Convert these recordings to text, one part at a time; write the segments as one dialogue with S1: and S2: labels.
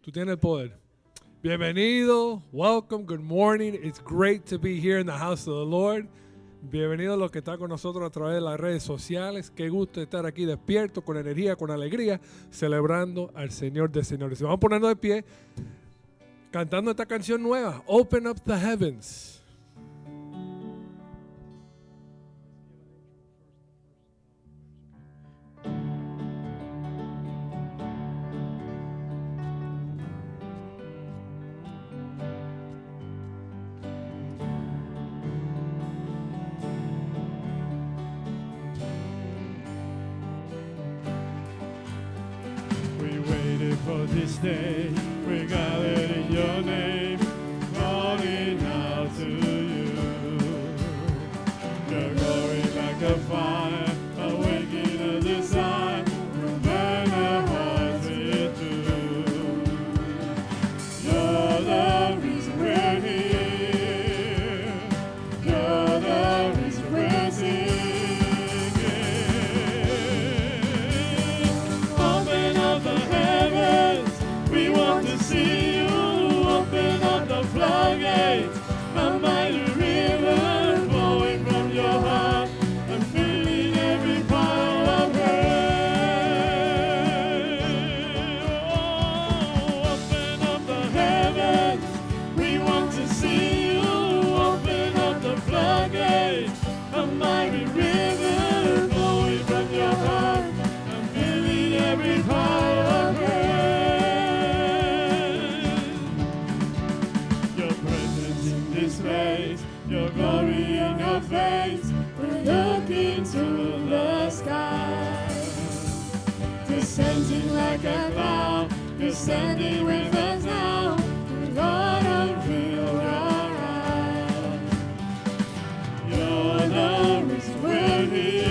S1: Tú tienes el poder. Bienvenido. Welcome. Good morning. It's great to be here in the house of the Lord. Bienvenido a los que están con nosotros a través de las redes sociales. Qué gusto estar aquí despierto, con energía, con alegría, celebrando al Señor de señores. Y vamos a ponernos de pie cantando esta canción nueva, Open Up the Heavens.
S2: For this day, we gathered in your name, calling out to you. Your glory like a fire, awakening a desire, burn our hearts with you. Your love is we're here. Your love is we're singing. Open up the heavens. We want to see you. Open up the floodgates. A mighty river flowing from your heart and filling every part of earth. Oh, open up the heavens. We want to see you. Open up the floodgates. A mighty river flowing from your heart and filling every part of earth. Face, your glory in your face, we're looking to the sky. Descending like a cloud, you're standing with us now. We're gonna feel alright. Your love is we're here.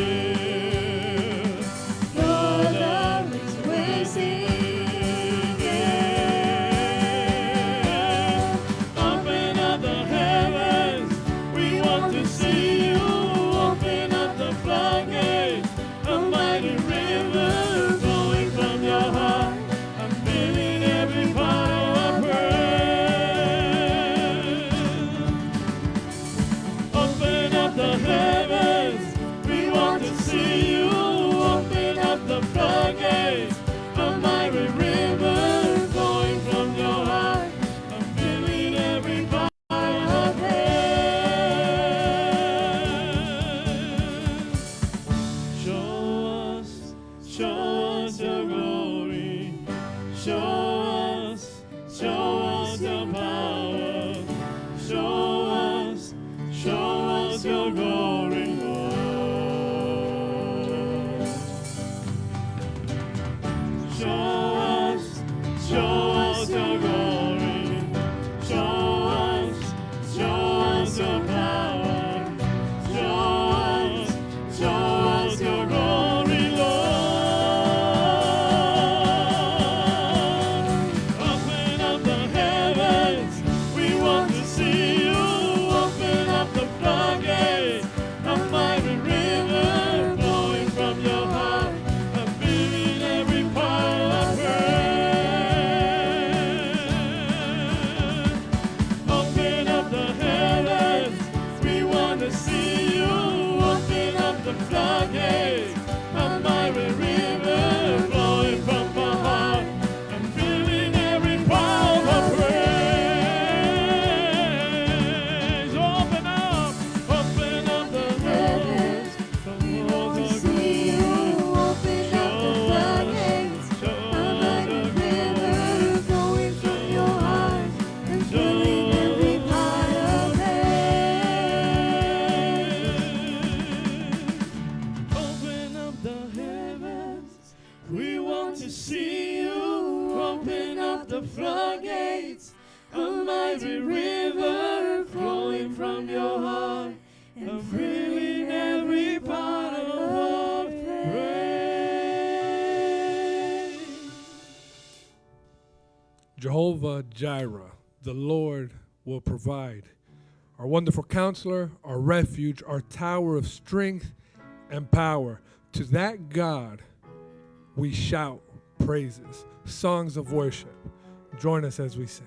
S2: Your love is we're singing.
S1: Jehovah Jireh, the Lord will provide. Our wonderful counselor, our refuge, our tower of strength and power. To that God we shout praises, songs of worship. Join us as we sing.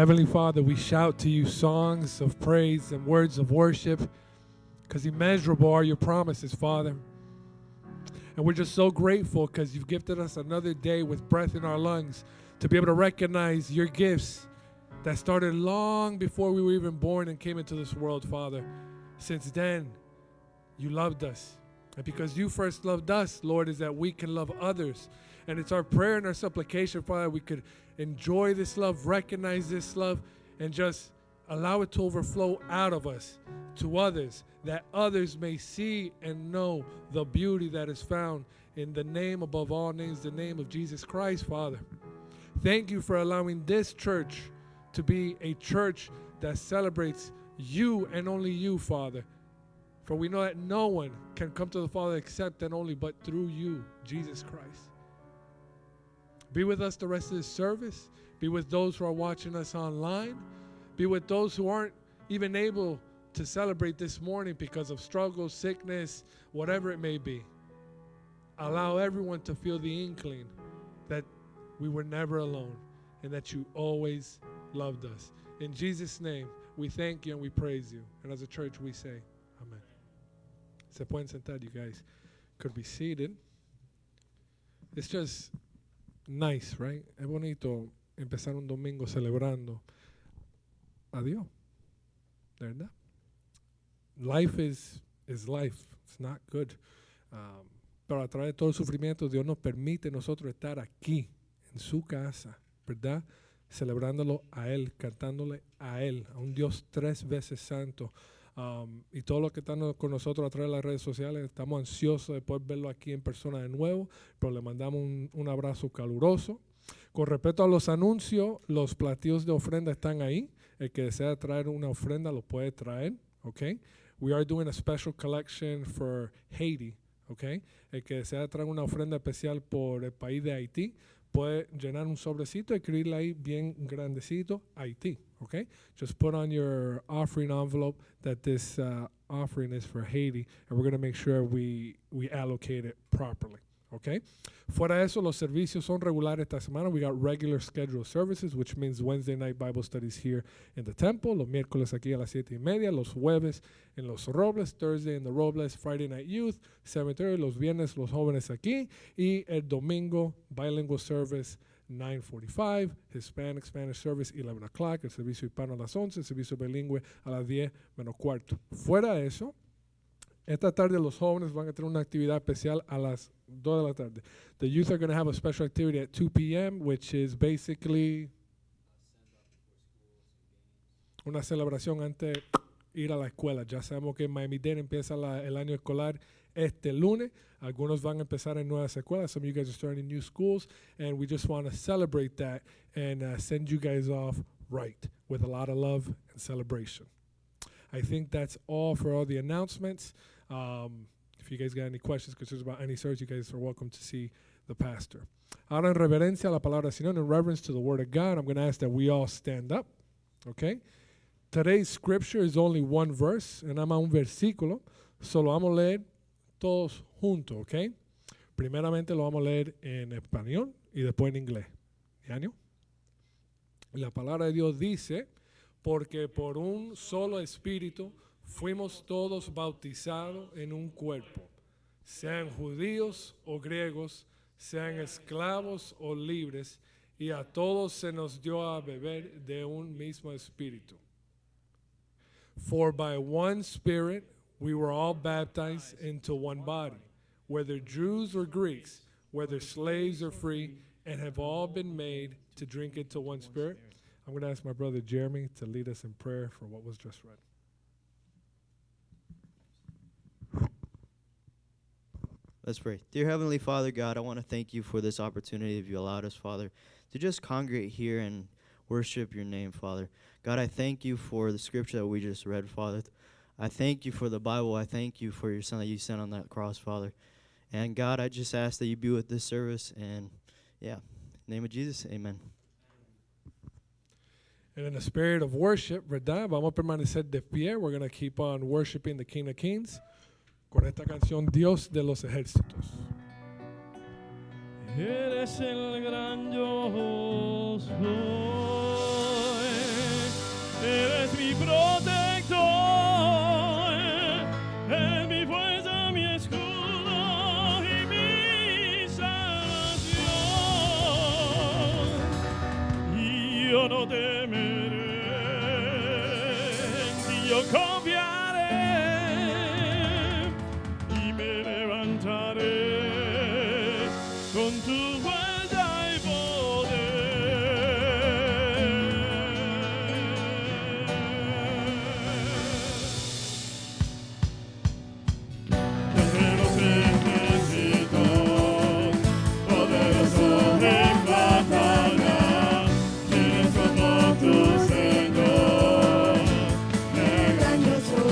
S1: Heavenly Father, we shout to you songs of praise and words of worship because immeasurable are your promises, Father. And we're just so grateful because you've gifted us another day with breath in our lungs to be able to recognize your gifts that started long before we were even born and came into this world, Father. Since then, you loved us. And because you first loved us, Lord, is that we can love others. And it's our prayer and our supplication, Father, we could enjoy this love, recognize this love, and just allow it to overflow out of us to others, that others may see and know the beauty that is found in the name above all names, the name of Jesus Christ, Father. Thank you for allowing this church to be a church that celebrates you and only you, Father. For we know that no one can come to the Father except and only but through you, Jesus Christ. Be with us the rest of this service. Be with those who are watching us online. Be with those who aren't even able to celebrate this morning because of struggle, sickness, whatever it may be. Allow everyone to feel the inkling that we were never alone and that you always loved us. In Jesus' name, we thank you and we praise you. And as a church, we say, Amen. Se pueden sentar, you guys could be seated. It's just nice, right? Es bonito empezar un domingo celebrando a Dios, ¿verdad? Life is life. It's not good. Pero a través de todo el sufrimiento, Dios nos permite nosotros estar aquí, en su casa, ¿verdad? Celebrándolo a Él, cantándole a Él, a un Dios 3 veces santo. Y todos los que están con nosotros a través de las redes sociales, estamos ansiosos de poder verlo aquí en persona de nuevo, pero le mandamos un abrazo caluroso. Con respecto a los anuncios, los platillos de ofrenda están ahí. El que desea traer una ofrenda lo puede traer, ¿ok? We are doing a special collection for Haiti, ¿ok? El que desea traer una ofrenda especial por el país de Haití puede llenar un sobrecito y escribirle ahí bien grandecito, Haití, ¿ok? Just put on your offering envelope that this offering is for Haiti, and we're going to make sure we allocate it properly, ¿ok? Fuera de eso, los servicios son regulares esta semana. We got regular scheduled services, which means Wednesday night Bible studies here in the temple, los miércoles aquí a las 7:30, los jueves en los Robles, Thursday in the Robles, Friday night youth, 7:30, los viernes los jóvenes aquí, y el domingo bilingual service 9:45, Hispanic Spanish service 11 o'clock, el servicio hispano a las 11, el servicio bilingüe a las 10 menos cuarto. Fuera de eso, esta tarde los jóvenes van a tener una actividad especial a las 2 de la tarde. The youth are going to have a special activity at 2 p.m., which is basically una celebración antes de ir a la escuela. Ya sabemos que en Miami-Dade empieza el año escolar este lunes. Algunos van a empezar en nuevas escuelas. Some of you guys are starting new schools, and we just want to celebrate that and send you guys off right with a lot of love and celebration. I think that's all for all the announcements. If you guys got any questions, concerns about any service, you guys are welcome to see the pastor. Ahora en reverencia a la palabra del Señor, in reverence to the word of God, I'm going to ask that we all stand up, okay? Today's scripture is only one verse, and nada más un versículo, so lo vamos a leer todos juntos, okay? Primeramente lo vamos a leer en español y después en inglés. ¿Yaño? La palabra de Dios dice, porque por un solo espíritu fuimos todos bautizados en un cuerpo, sean judíos o griegos, sean esclavos o libres, y a todos se nos dio a beber de un mismo espíritu. For by one Spirit we were all baptized into one body, whether Jews or Greeks, whether slaves or free, and have all been made to drink into one Spirit. I'm going to ask my brother Jeremy to lead us in prayer for what was just read.
S3: Let's pray. Dear Heavenly Father, God, I want to thank you for this opportunity that you allowed us, Father, to just congregate here and worship your name, Father. God, I thank you for the scripture that we just read, Father. I thank you for the Bible. I thank you for your son that you sent on that cross, Father. And God, I just ask that you be with this service. And yeah, in the name of Jesus, amen.
S1: And in the spirit of worship, ¿verdad? Vamos a permanecer de pie. We're going to keep on worshiping the King of Kings con esta canción Dios de los ejércitos.
S2: Eres el gran yo soy, eres mi protector, eres mi fuerza, mi escudo y mi salvación. Y yo no temeré, y yo confiaré y me levantaré con tu fuerza y poder. Dios de los ejércitos, poderoso en batalla, eres como tu Señor, el gran yo soy.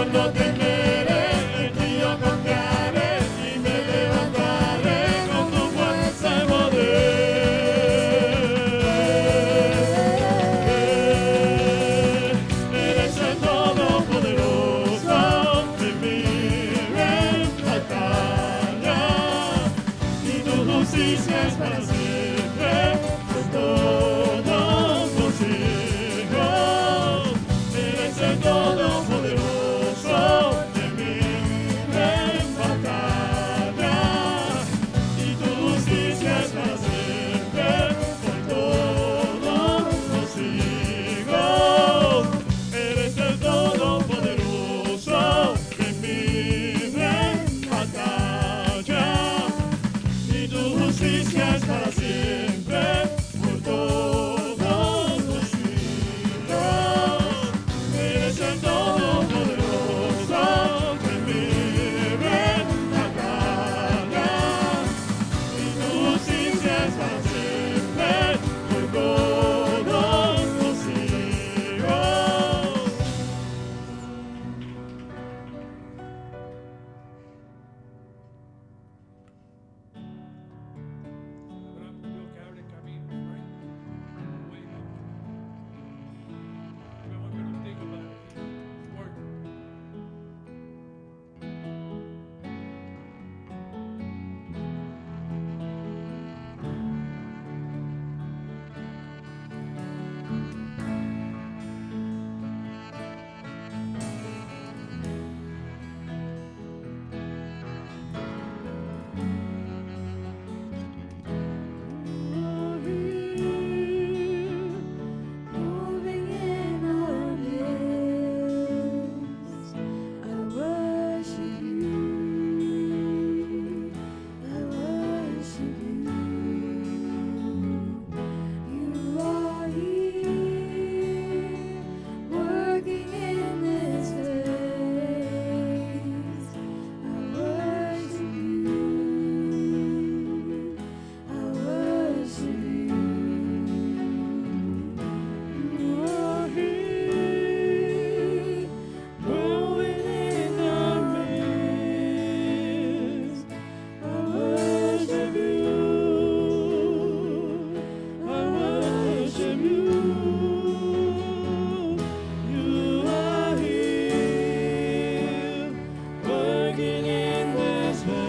S2: yo no temeré, en ti yo confiaré y me levantaré con tu fuerza y poder. Eres el Todopoderoso de mi batalla y tu justicia es para siempre por todos los siglos. Eres el Todopoderoso de mi batalla y tu justicia es para siempre por todos los siglos. Eres el Todopoderoso de mi batalla y tu justicia es para siempre por todos los siglos. Eres el Todopoderoso que vive la batalla y tu justicia es para siempre por todos los siglos.
S1: Habrá un Dios que abre caminos, right? Way up. Mejor que no think about it. It's working.
S4: Moving in our midst, I worship you. I worship you. You are here, working in this place. I worship you. I worship you.
S2: You are here, moving in our midst. I worship you. I worship you. You are here, working in this place.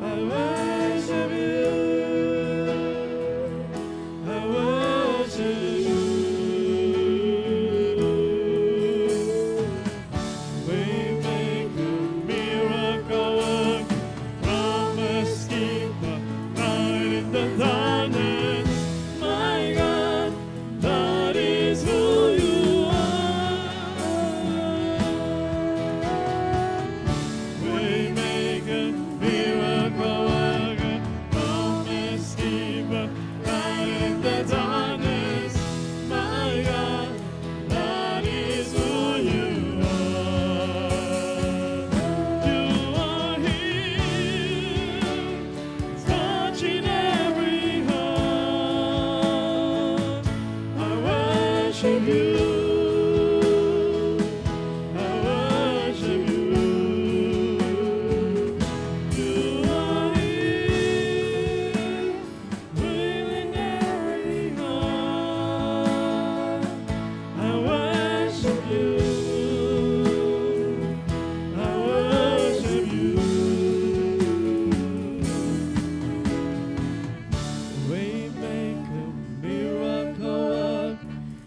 S2: I worship you. I worship you. Waymaker, miracle worker, promise keeper, light in the darkness. My God, that is who you are. Waymaker, miracle worker, promise keeper, light in the darkness. My God, that is who you are. You are here, touching every heart. I worship you. I worship you. You are here, filling every heart. I worship you. I worship you. Waymaker, miracle worker,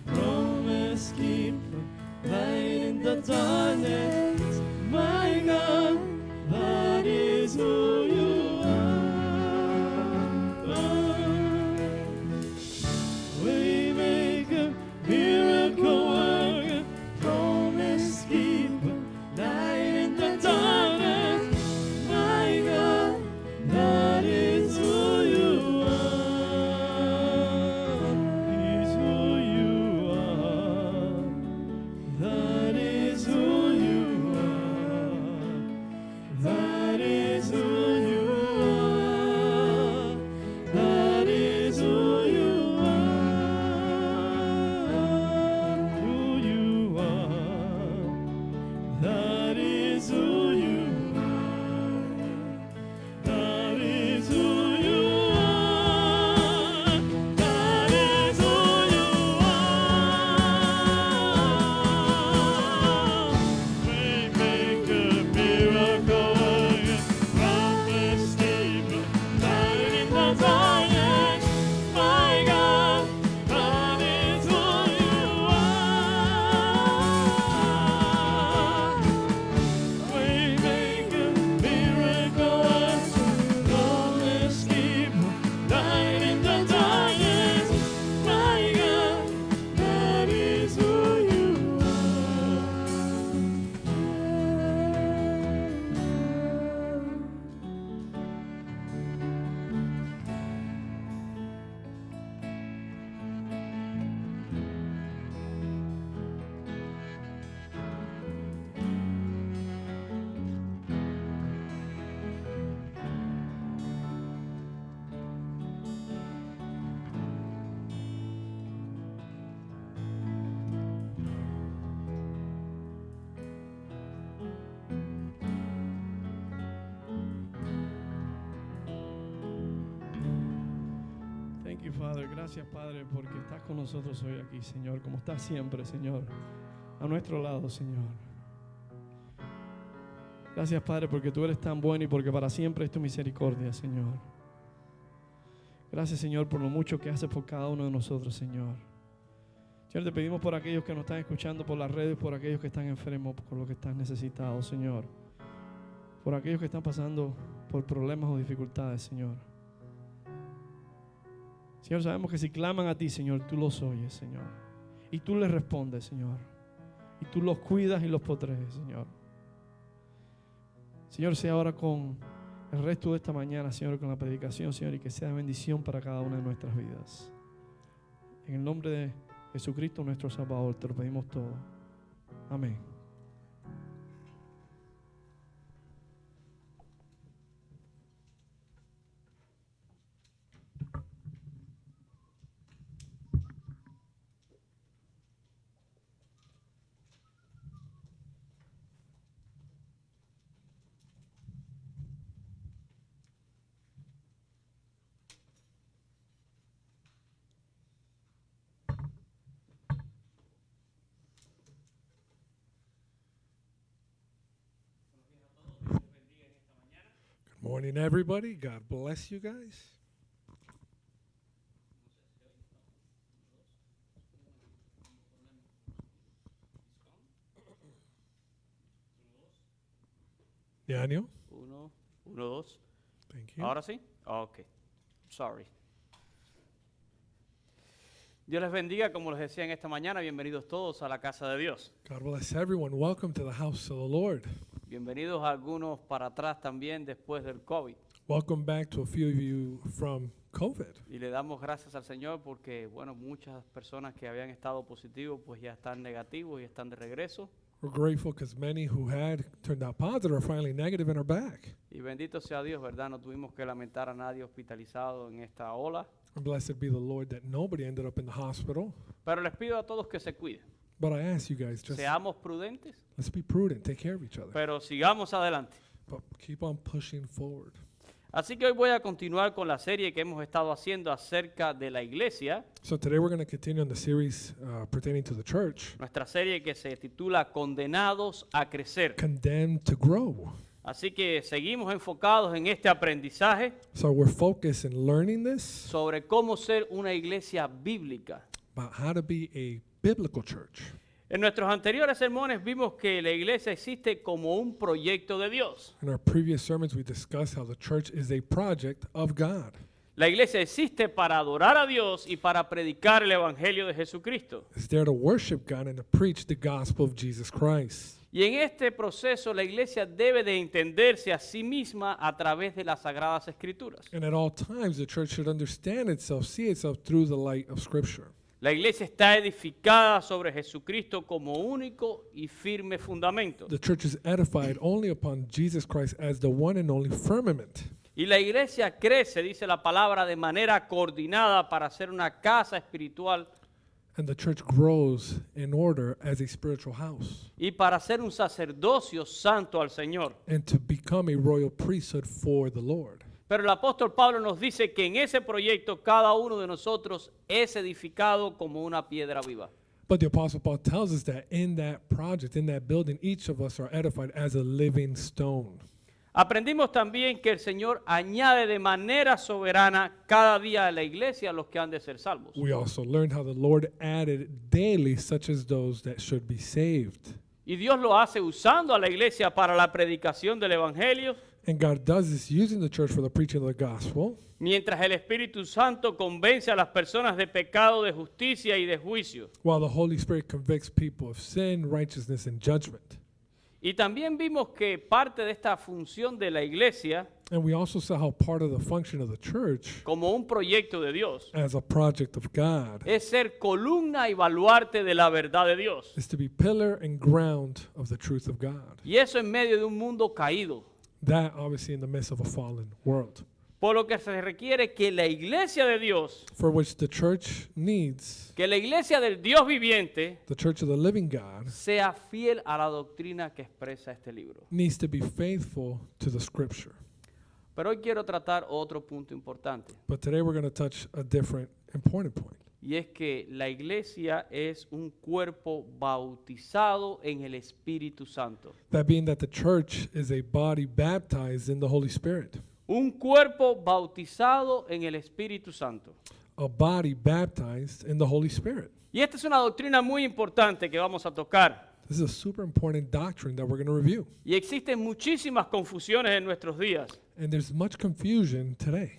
S2: promise Gracias, Padre, porque estás con nosotros hoy aquí, Señor, como estás siempre, Señor, a nuestro lado, Señor. Gracias, Padre, porque tú eres tan bueno y porque para siempre es tu misericordia, Señor. Gracias, Señor, por lo mucho que haces por cada uno de nosotros, Señor. Señor, te pedimos por aquellos que nos están escuchando por las redes, por aquellos que están enfermos, por los que están necesitados, Señor. Por aquellos que están pasando por problemas o dificultades, Señor. Señor, sabemos que si claman a ti, Señor, tú los oyes, Señor. Y tú les respondes, Señor. Y tú los cuidas y los proteges, Señor. Señor, sea ahora con el resto de esta mañana, Señor, con la predicación, Señor, y que sea bendición para cada una de nuestras vidas. En el nombre de Jesucristo, nuestro Salvador, te lo pedimos todo. Amén.
S1: Good morning, everybody. God bless you guys. Daniel,
S5: 1, 2.
S1: thank you.
S5: ¿Ahora sí? Ok. Sorry. Dios les bendiga, como les decía en esta mañana, bienvenidos todos a la casa de Dios.
S1: God bless everyone. Welcome to the house of the Lord.
S5: Bienvenidos a algunos para atrás también después del COVID.
S1: Welcome back to a few of you from COVID.
S5: Y le damos gracias al Señor porque, bueno, muchas personas que habían estado positivos pues ya están negativos y están de regreso.
S1: We're grateful because many who had turned out positive are finally negative and are back.
S5: Y bendito sea Dios, ¿verdad? No tuvimos que lamentar a nadie hospitalizado en esta ola.
S1: And blessed be the Lord that nobody ended up in the hospital.
S5: Pero les pido a todos que se cuiden.
S1: But I ask you guys, just
S5: Seamos prudentes,
S1: let's be prudent, take care of each other.
S5: pero sigamos adelante.
S1: But keep on pushing forward.
S5: Así que hoy voy a continuar con la serie que hemos estado haciendo acerca de la iglesia,
S1: So today we're going to continue on the series pertaining to the church,
S5: nuestra serie que se titula Condenados a Crecer.
S1: Condemned to Grow.
S5: Así que seguimos enfocados en este aprendizaje
S1: So we're focused in learning this
S5: sobre cómo ser una iglesia bíblica.
S1: about how to be a biblical church.
S5: En nuestros anteriores sermones vimos que la iglesia existe como un proyecto de Dios.
S1: In our previous sermons, we discussed how the church is a project of God.
S5: La iglesia existe para adorar a Dios y para predicar el evangelio de Jesucristo.
S1: It's there to worship God and to preach the gospel of Jesus Christ.
S5: Y en este proceso la iglesia debe de entenderse a sí misma a través de las Sagradas Escrituras.
S1: And at all times, the church should understand itself, see itself through the light of Scripture.
S5: La iglesia está edificada sobre Jesucristo como único y firme fundamento.
S1: The church is edified only upon Jesus Christ as the one and only firmament.
S5: Y la iglesia crece, dice la palabra, de manera coordinada para ser una casa espiritual
S1: And the church grows in order as a spiritual house
S5: y para ser un sacerdocio santo al Señor.
S1: and to become a royal priesthood for the Lord.
S5: Pero el apóstol Pablo nos dice que en ese proyecto cada uno de nosotros es edificado como una piedra viva.
S1: But the Apostle Paul tells us that in that project, in that building, each of us are edified as a living stone.
S5: Aprendimos también que el Señor añade de manera soberana cada día a la iglesia a los que han de ser salvos.
S1: We also learned how the Lord added daily such as those that should be saved.
S5: Y Dios lo hace usando a la iglesia para la predicación del evangelio,
S1: And God does this using the church for the preaching of the gospel,
S5: mientras el Espíritu Santo convence a las personas de pecado, de justicia y de juicio.
S1: while the Holy Spirit convicts people of sin, righteousness, and judgment.
S5: Y también vimos que parte de esta función de la iglesia,
S1: And we also saw how part of the function of the church
S5: como un proyecto de Dios,
S1: as a project of God
S5: es ser columna y baluarte de la verdad de Dios.
S1: is to be pillar and ground of the truth of God.
S5: Y eso en medio de un mundo caído.
S1: That obviously in the midst of a fallen world,
S5: Por lo que se requiere que la iglesia de Dios,
S1: for which the church needs,
S5: que la iglesia del Dios viviente,
S1: the church of the living God,
S5: sea fiel a la doctrina que expresa este libro.
S1: needs to be faithful to the scripture.
S5: Pero hoy quiero tratar otro punto importante.
S1: But today we're going to touch a different important point.
S5: Y es que la iglesia es un cuerpo bautizado en el Espíritu Santo.
S1: That being that the church is a body baptized in the Holy Spirit.
S5: Un cuerpo bautizado en el Espíritu Santo.
S1: A body baptized in the Holy Spirit.
S5: Y esta es una doctrina muy importante que vamos a tocar.
S1: This is a super important doctrine that we're going to review.
S5: Y existen muchísimas confusiones en nuestros días.
S1: And there's much confusion today.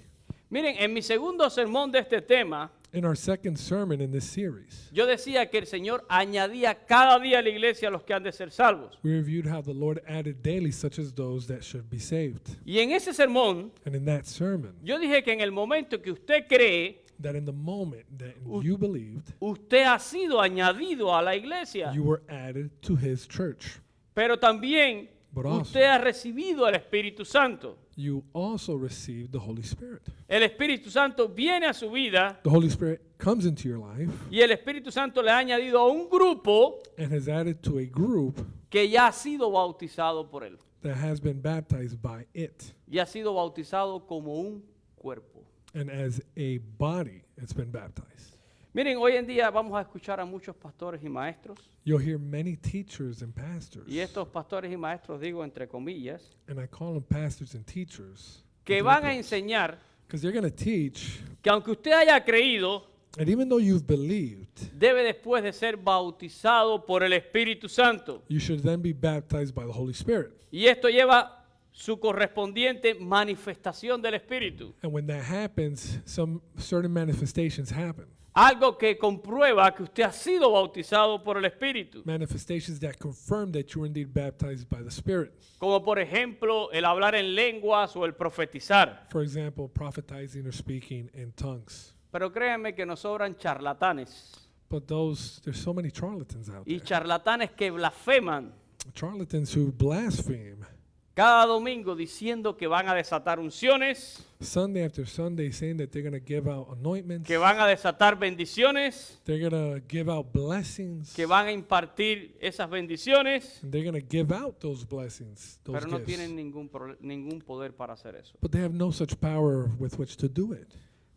S5: Miren, en mi segundo sermón de este tema,
S1: In our second sermon in this series,
S5: yo decía que el Señor añadía cada día a la iglesia a los que han de ser salvos.
S1: we reviewed how the Lord added daily such as those that should be saved.
S5: Y en ese sermón,
S1: And in that sermon,
S5: yo dije que en el momento que usted cree,
S1: that in the moment that you believed,
S5: usted ha sido añadido a la iglesia.
S1: you were added to his church.
S5: Pero también
S1: But also,
S5: usted ha recibido al Espíritu Santo.
S1: you also received the Holy Spirit.
S5: El Espíritu Santo viene a su vida
S1: The Holy Spirit comes into your life
S5: y el Espíritu Santo le ha añadido a un grupo
S1: and has added to a group
S5: que ya ha sido bautizado por él.
S1: that has been baptized by it.
S5: Y ha sido bautizado como un cuerpo.
S1: And as a body, it's been baptized.
S5: Miren, hoy en día vamos a escuchar a muchos pastores y maestros.
S1: You'll hear many teachers and pastors,
S5: Y estos pastores y maestros, digo entre comillas,
S1: and I call them pastors and teachers,
S5: que van a enseñar
S1: because they're going to teach,
S5: que aunque usted haya creído,
S1: and even though you've believed,
S5: debe después de ser bautizado por el Espíritu Santo.
S1: you should then be baptized by the Holy Spirit.
S5: Y esto lleva su correspondiente manifestación del Espíritu.
S1: And when that happens, some certain manifestations happen.
S5: Algo que comprueba que usted ha sido bautizado por el Espíritu.
S1: Manifestations that confirm that you were indeed baptized by the Spirit.
S5: Como por ejemplo el hablar en lenguas o el profetizar.
S1: For example, prophetizing or speaking in tongues.
S5: Pero créanme que nos sobran charlatanes.
S1: But there's so many charlatans out
S5: Y
S1: there.
S5: charlatanes que blasfeman
S1: Charlatans who blaspheme
S5: cada domingo diciendo que van a desatar unciones,
S1: Sunday after Sunday, saying that they're going to give out anointments,
S5: que van a desatar bendiciones,
S1: they're going to give out blessings,
S5: que van a impartir esas bendiciones,
S1: and they're going to give out those blessings, those
S5: pero no
S1: gifts.
S5: tienen ningún poder para hacer eso.
S1: But they have no such power with which to do it.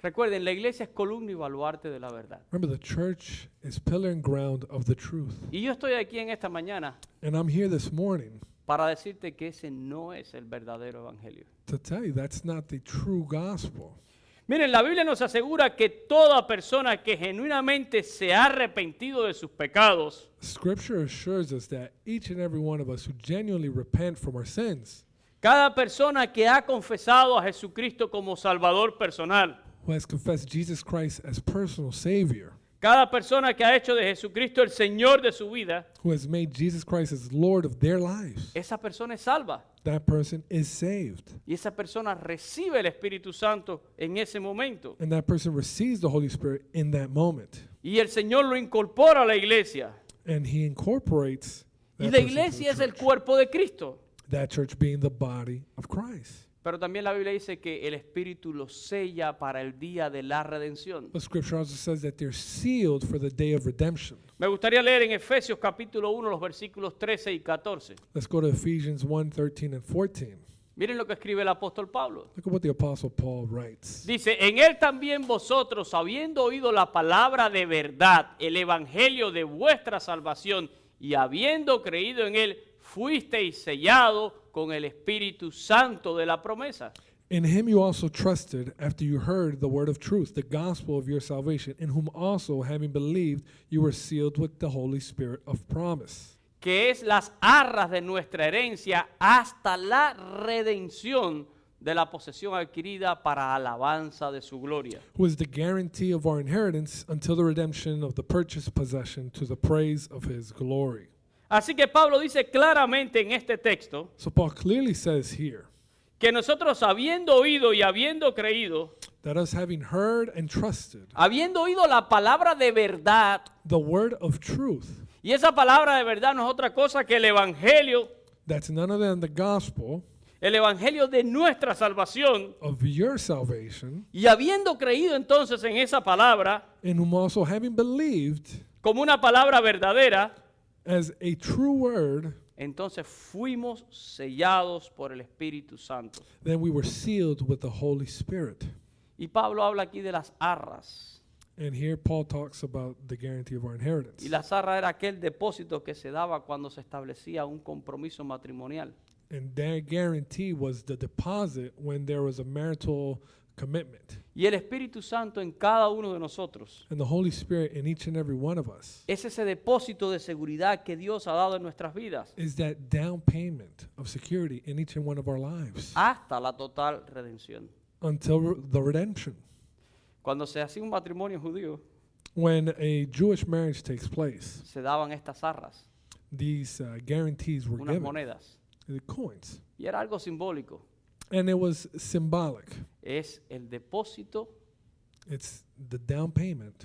S5: Recuerden, la iglesia es columna y baluarte de la verdad.
S1: Remember, the church is pillar and ground of the truth.
S5: Y yo estoy aquí en esta mañana
S1: And I'm here this morning
S5: para decirte que ese no es el verdadero evangelio.
S1: to tell you that's not the true gospel.
S5: Miren, la Biblia nos asegura que toda persona que genuinamente se ha arrepentido de sus pecados,
S1: Scripture assures us that each and every one of us who genuinely repent from our sins,
S5: cada persona que ha confesado a Jesucristo como Salvador personal,
S1: who has confessed Jesus Christ as personal Savior,
S5: cada persona que ha hecho de Jesucristo el Señor de su vida,
S1: who has made Jesus Christ as Lord of their lives,
S5: esa persona es salva.
S1: that person is saved.
S5: Y esa persona recibe el Espíritu Santo en ese momento.
S1: And that person receives the Holy Spirit in that moment.
S5: Y el Señor lo incorpora a la iglesia.
S1: And he incorporates
S5: Y
S1: that
S5: la
S1: person to the
S5: iglesia es el
S1: church.
S5: cuerpo de Cristo.
S1: That church being the body of Christ.
S5: Pero también la Biblia dice que el Espíritu los sella para el día de la redención.
S1: But Scripture also says that they're sealed for the day of redemption.
S5: Me gustaría leer en Efesios capítulo 1 los versículos 13 y 14.
S1: Let's go to Ephesians 1, 13 and 14.
S5: Miren lo que escribe el apóstol Pablo.
S1: Look at what the Apostle Paul writes.
S5: Dice, en él también vosotros, habiendo oído la palabra de verdad, el evangelio de vuestra salvación, y habiendo creído en él, fuisteis sellado con el Espíritu Santo de la promesa.
S1: In him you also trusted after you heard the word of truth, the gospel of your salvation, in whom also, having believed, you were sealed with the Holy Spirit of promise,
S5: Que es las arras de nuestra herencia hasta la redención de la posesión adquirida para alabanza de su gloria.
S1: who is the guarantee of our inheritance until the redemption of the purchased possession to the praise of his glory.
S5: Así que Pablo dice claramente en este texto
S1: So Paul clearly says here
S5: que nosotros habiendo oído y habiendo creído,
S1: that us having heard and trusted
S5: habiendo oído la palabra de verdad,
S1: the word of truth,
S5: y esa palabra de verdad no es otra cosa que el evangelio,
S1: that's none other than the gospel
S5: el evangelio de nuestra salvación,
S1: of your salvation,
S5: y habiendo creído entonces en esa palabra
S1: in whom also having believed
S5: como una palabra verdadera,
S1: as a true word,
S5: entonces fuimos sellados por el Espíritu Santo.
S1: Then we were sealed with the Holy Spirit.
S5: Y Pablo habla aquí de las arras.
S1: And here Paul talks about the guarantee of our inheritance.
S5: Y las arras era aquel depósito que se daba cuando se establecía un compromiso matrimonial.
S1: And that guarantee was the deposit when there was a marital commitment.
S5: Y el Espíritu Santo en cada uno de nosotros
S1: And the Holy Spirit in each and every one of us
S5: es ese depósito de seguridad que Dios ha dado en nuestras vidas
S1: is that down payment of security in each and one of our lives
S5: hasta la total redención.
S1: until the redemption.
S5: Cuando se hacía un matrimonio judío,
S1: When a Jewish marriage takes place,
S5: se daban estas arras,
S1: these guarantees were
S5: unas
S1: given,
S5: monedas.
S1: the coins.
S5: Y era algo simbólico.
S1: And it was symbolic.
S5: Es el depósito,
S1: It's the down payment,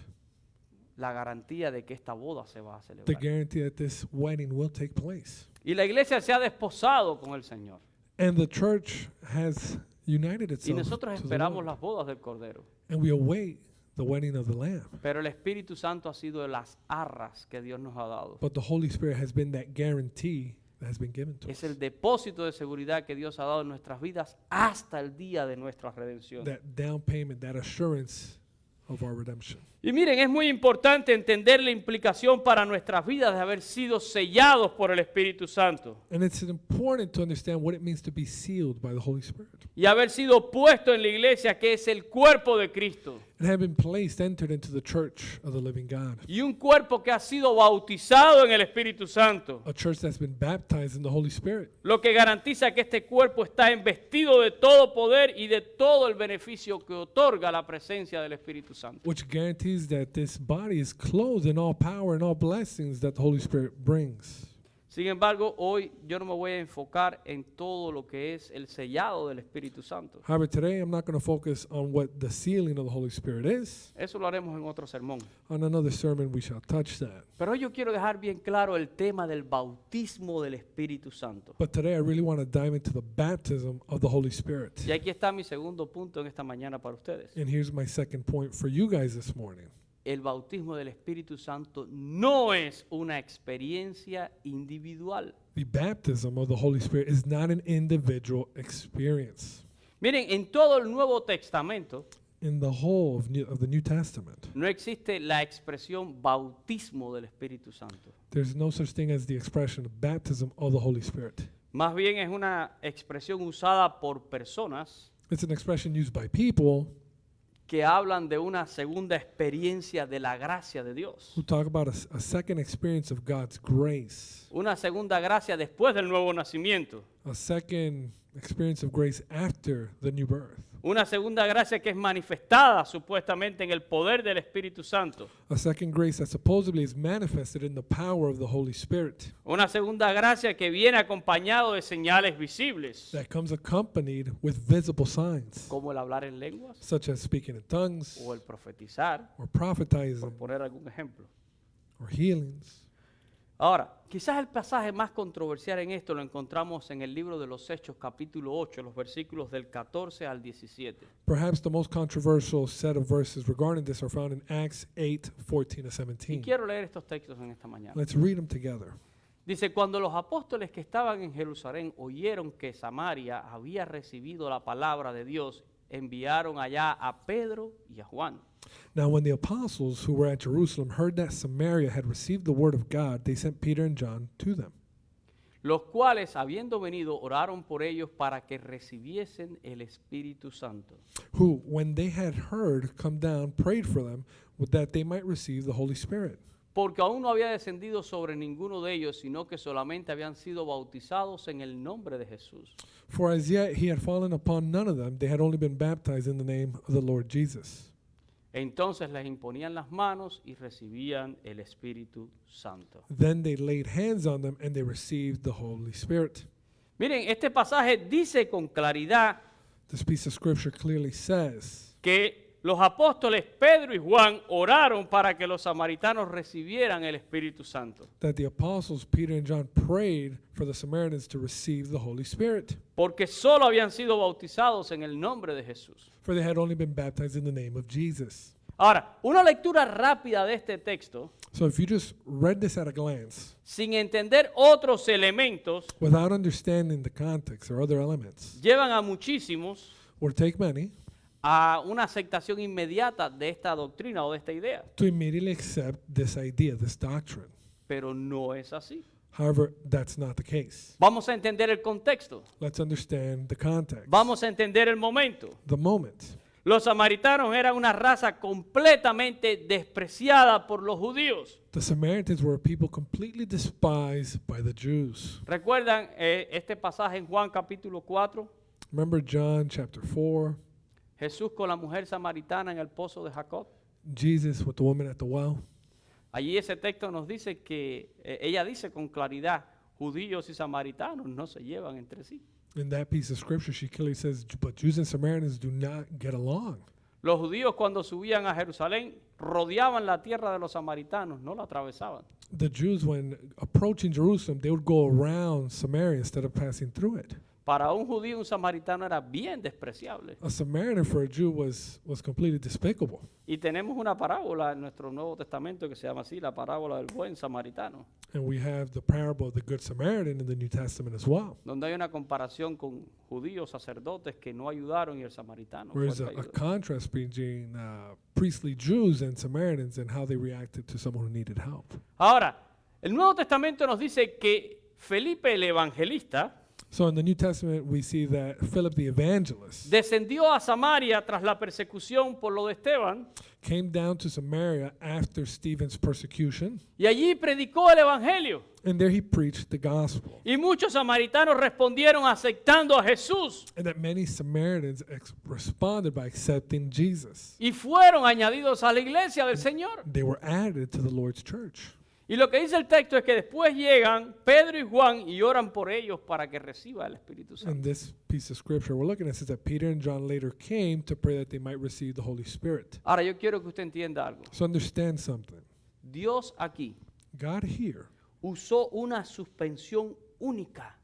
S5: la garantía de que esta boda se va a
S1: the
S5: celebrar.
S1: guarantee that this wedding will take place.
S5: Y la iglesia se ha desposado con el Señor.
S1: And the church has united
S5: Y
S1: itself
S5: nosotros
S1: to the
S5: esperamos
S1: Lord.
S5: las bodas del Cordero.
S1: And we await the wedding of the Lamb.
S5: Pero el Espíritu Santo ha sido de las arras que Dios nos ha dado.
S1: But the Holy Spirit has been that guarantee that has been given to
S5: Es
S1: us.
S5: el depósito de seguridad que Dios ha dado en nuestras vidas hasta el día de nuestra redención.
S1: That down payment, that assurance of our redemption.
S5: Y miren, es muy importante entender la implicación para nuestras vidas de haber sido sellados por el Espíritu Santo
S1: And it's important to understand what it means to be sealed by the Holy Spirit.
S5: y haber sido puesto en la iglesia que es el cuerpo de Cristo.
S1: And have been placed, entered into the church of the living God.
S5: Y un cuerpo que ha sido bautizado en el Espíritu Santo.
S1: A church that's been baptized in the Holy Spirit.
S5: Lo que garantiza que este cuerpo está investido de todo poder y de todo el beneficio que otorga la presencia del Espíritu Santo.
S1: Which guarantees that this body is clothed in all power and all blessings that the Holy Spirit brings.
S5: Sin embargo, hoy yo no me voy a enfocar en todo lo que es el sellado del Espíritu Santo.
S1: However, today I'm not going to focus on what the sealing of the Holy Spirit is.
S5: Eso lo haremos en otro sermón.
S1: On another sermon, we shall touch that.
S5: Pero hoy yo quiero dejar bien claro el tema del bautismo del Espíritu Santo.
S1: But today I really want to dive into the baptism of the Holy Spirit.
S5: Y aquí está mi segundo punto en esta mañana para ustedes.
S1: And here's my second point for you guys this morning.
S5: El bautismo del Espíritu Santo no es una experiencia individual.
S1: The baptism of the Holy Spirit is not an individual experience.
S5: Miren, en todo el Nuevo Testamento
S1: In the whole of the New Testament,
S5: no existe la expresión bautismo del Espíritu Santo.
S1: there's no such thing as the expression of baptism of the Holy Spirit.
S5: Más bien es una expresión usada por personas
S1: It's an expression used by people
S5: que hablan de una segunda experiencia de la gracia de Dios.
S1: who talk about a second experience of God's grace,
S5: Una segunda gracia después del nuevo nacimiento.
S1: a second experience of grace after the new birth,
S5: Una segunda gracia que es manifestada supuestamente en el poder del Espíritu Santo.
S1: a second grace that supposedly is manifested in the power of the Holy Spirit,
S5: Una segunda gracia que viene acompañado de señales visibles,
S1: that comes accompanied with visible signs,
S5: como el hablar en lenguas
S1: such as speaking in tongues,
S5: o el profetizar,
S1: or
S5: por
S1: prophetizing,
S5: poner algún ejemplo.
S1: or healings.
S5: Ahora, quizás el pasaje más controversial en esto lo encontramos en el libro de los Hechos, capítulo 8, los versículos del 14 al 17.
S1: Perhaps the most controversial set of verses regarding this are found in Acts 8, 14 to
S5: Y
S1: 17.
S5: quiero leer estos textos en esta mañana.
S1: Let's read them together.
S5: Dice, cuando los apóstoles que estaban en Jerusalén oyeron que Samaria había recibido la palabra de Dios, enviaron allá a Pedro y a Juan.
S1: Now, when the apostles who were at Jerusalem heard that Samaria had received the word of God, they sent Peter and John to them,
S5: Los cuales, habiendo venido, oraron por ellos para que recibiesen el Espíritu Santo.
S1: who, when they had heard, come down, prayed for them that they might receive the Holy Spirit.
S5: Porque aún no había descendido sobre ninguno de ellos, sino que solamente habían sido bautizados en el nombre de Jesús.
S1: For as yet he had fallen upon none of them, they had only been baptized in the name of the Lord Jesus.
S5: Entonces les imponían las manos y recibían el Espíritu Santo.
S1: Then they laid hands on them and they received the Holy Spirit.
S5: Miren, este pasaje dice con claridad
S1: This piece of scripture clearly says
S5: que los apóstoles Pedro y Juan oraron para que los samaritanos recibieran el Espíritu Santo.
S1: that the apostles Peter and John prayed for the Samaritans to receive the Holy Spirit,
S5: Porque solo habían sido bautizados en el nombre de Jesús.
S1: for they had only been baptized in the name of Jesus.
S5: Ahora, una lectura rápida de este texto
S1: So if you just read this at a glance,
S5: sin entender otros elementos,
S1: without understanding the context or other elements,
S5: llevan a muchísimos
S1: or take many,
S5: a una aceptación inmediata de esta doctrina o de esta idea.
S1: to immediately accept this idea, this doctrine.
S5: Pero no es así.
S1: However, that's not the case.
S5: Vamos a entender el contexto.
S1: Let's understand the context,
S5: Vamos a entender el momento.
S1: the moment.
S5: Los samaritanos eran una raza completamente despreciada por los judíos.
S1: The Samaritans were a people completely despised by the Jews.
S5: ¿Recuerdan este pasaje en Juan capítulo 4?
S1: Remember John chapter 4,
S5: Jesús con la mujer samaritana en el pozo de Jacob.
S1: Jesus with the woman at the well.
S5: Allí ese texto nos dice que ella dice con claridad, judíos y samaritanos no se llevan entre sí.
S1: In that piece of scripture, she clearly says, but Jews and Samaritans do not get along.
S5: Los judíos cuando subían a Jerusalén rodeaban la tierra de los samaritanos, no la atravesaban.
S1: The Jews, when approaching Jerusalem, they would go around Samaria instead of passing through it.
S5: Para un judío, un samaritano era bien despreciable.
S1: A Samaritan for a Jew was completely despicable.
S5: Y tenemos una parábola en nuestro Nuevo Testamento que se llama así, la parábola del buen samaritano,
S1: And we have the parable of the Good Samaritan in the New Testament as well,
S5: donde hay una comparación con judíos sacerdotes que no ayudaron y el samaritano fue
S1: where
S5: el
S1: there's
S5: que
S1: a
S5: ayudó.
S1: contrast between priestly Jews and Samaritans and how they reacted to someone who needed help.
S5: Ahora, el Nuevo Testamento nos dice que Felipe el evangelista
S1: So in the New Testament, we see that Philip the evangelist
S5: descendió a Samaria tras la persecución por lo de Esteban
S1: came down to Samaria after Stephen's persecution,
S5: y allí predicó el evangelio.
S1: and there he preached the gospel.
S5: Y muchos samaritanos respondieron aceptando a Jesús
S1: And that many Samaritans responded by accepting Jesus.
S5: y fueron añadidos a la iglesia del Señor.
S1: They were added to the Lord's church.
S5: Y lo que dice el texto es que después llegan Pedro y Juan y oran por ellos para que reciba el Espíritu
S1: In
S5: Santo.
S1: this piece of scripture we're looking at, it says that Peter and John later came to pray that they might receive the Holy Spirit.
S5: Ahora yo quiero que usted entienda algo.
S1: So understand something.
S5: Dios aquí
S1: God here,
S5: usó una suspensión única.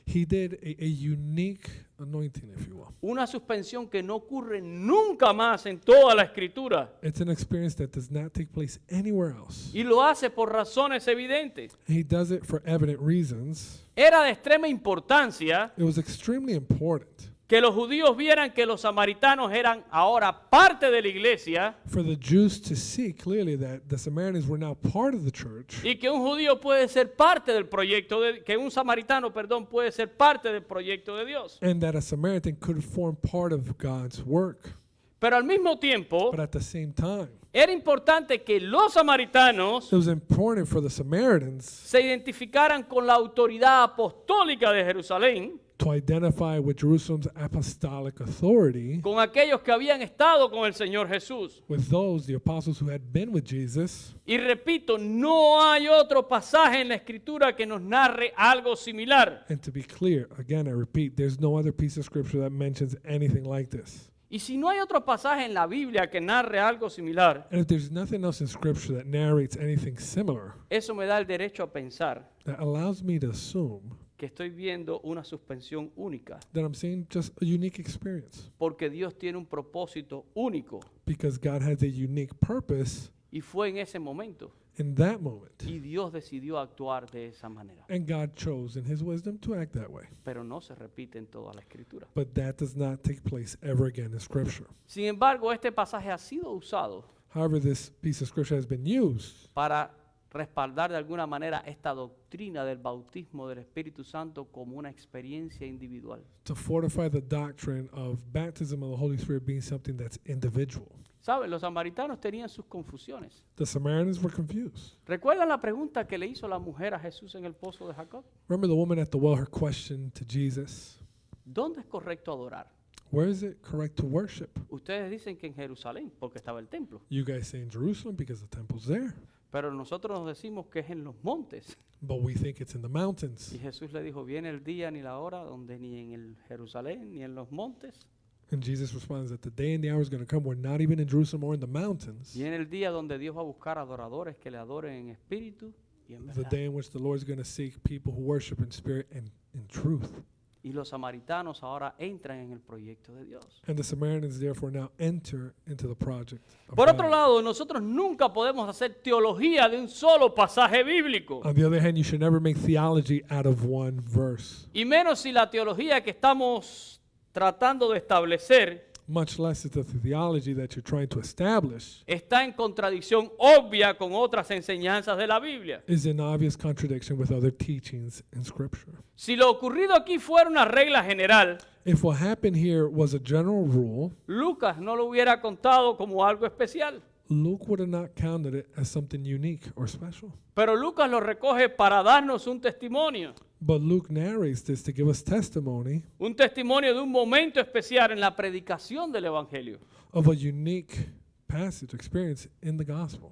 S1: he did a unique anointing, if you will.
S5: Una suspensión que no ocurre nunca más en toda la Escritura.
S1: It's an experience that does not take place anywhere else.
S5: Y lo hace por razones evidentes.
S1: He does it for evident reasons.
S5: Era de extrema importancia
S1: It was extremely important
S5: que los judíos vieran que los samaritanos eran ahora parte de la iglesia
S1: for the Jews to see clearly that the Samaritans were now part of the church,
S5: y que un judío puede ser parte del proyecto, que un samaritano, perdón, puede ser parte del proyecto de Dios.
S1: and that a Samaritan could form part of God's work.
S5: Pero al mismo tiempo,
S1: But at the same time,
S5: era importante que los samaritanos
S1: it was important for the Samaritans
S5: se identificaran con la autoridad apostólica de Jerusalén,
S1: to identify with Jerusalem's apostolic authority,
S5: con aquellos que habían estado con el Señor Jesús.
S1: with those, the apostles who had been with Jesus.
S5: Y repito, no hay otro pasaje en la Escritura que nos narre algo similar.
S1: And to be clear, again, I repeat, there's no other piece of scripture that mentions anything like this.
S5: Y si no hay otro pasaje en la Biblia que narre algo similar,
S1: And if there's nothing else in scripture that narrates anything similar,
S5: eso me da el derecho a pensar
S1: that allows me to assume
S5: que estoy viendo una suspensión única,
S1: that I'm seeing just a unique experience,
S5: porque Dios tiene un propósito único
S1: because God has a unique purpose
S5: y fue en ese momento
S1: in that moment.
S5: y Dios decidió actuar de esa manera,
S1: And God chose in his wisdom to act that way.
S5: pero no se repite en toda la Escritura.
S1: But that does not take place ever again in scripture.
S5: Sin embargo, este pasaje ha sido usado
S1: However, this piece of scripture has been used
S5: para respaldar de alguna manera esta doctrina del bautismo del Espíritu Santo como una experiencia individual.
S1: to fortify the doctrine of baptism of the Holy Spirit being something that's individual.
S5: ¿Saben? Los samaritanos tenían sus confusiones.
S1: The Samaritans were confused.
S5: ¿Recuerdan la pregunta que le hizo la mujer a Jesús en el pozo de Jacob?
S1: Remember the woman at the well, her question to Jesus,
S5: ¿Dónde es correcto adorar?
S1: where is it correct to worship?
S5: Ustedes dicen que en Jerusalén, porque estaba el templo.
S1: You guys say in Jerusalem because the temple's there,
S5: Pero nosotros nos decimos que es en los montes.
S1: but we think it's in the mountains.
S5: Y Jesús le dijo, viene el día ni la hora donde ni en el Jerusalén ni en los montes.
S1: And Jesus responds that the day and the hour is going to come where not even in Jerusalem or in the mountains,
S5: Viene el día donde Dios va a buscar adoradores que le adoren en espíritu y en
S1: the
S5: verdad.
S1: day in which the Lord is going to seek people who worship in spirit and in truth.
S5: Y los samaritanos ahora entran en el proyecto de Dios.
S1: And the Samaritans therefore now enter into the project of
S5: Por otro
S1: God.
S5: lado, nosotros nunca podemos hacer teología de un solo pasaje bíblico.
S1: On the other hand, you should never make theology out of one verse,
S5: Y menos si la teología que estamos tratando de establecer
S1: much less it's the theology that you're trying to establish
S5: está en contradicción obvia con otras enseñanzas de la Biblia.
S1: is in obvious contradiction with other teachings in Scripture.
S5: Si lo ocurrido aquí fuera una regla general,
S1: If what happened here was a general rule,
S5: Lucas no lo hubiera contado como algo especial.
S1: Luke would have not counted it as something unique or special.
S5: Pero Lucas lo recoge para darnos un testimonio.
S1: But Luke narrates this to give us testimony
S5: Un testimonio de un momento especial en la predicación del Evangelio.
S1: of a unique passage experience in the gospel.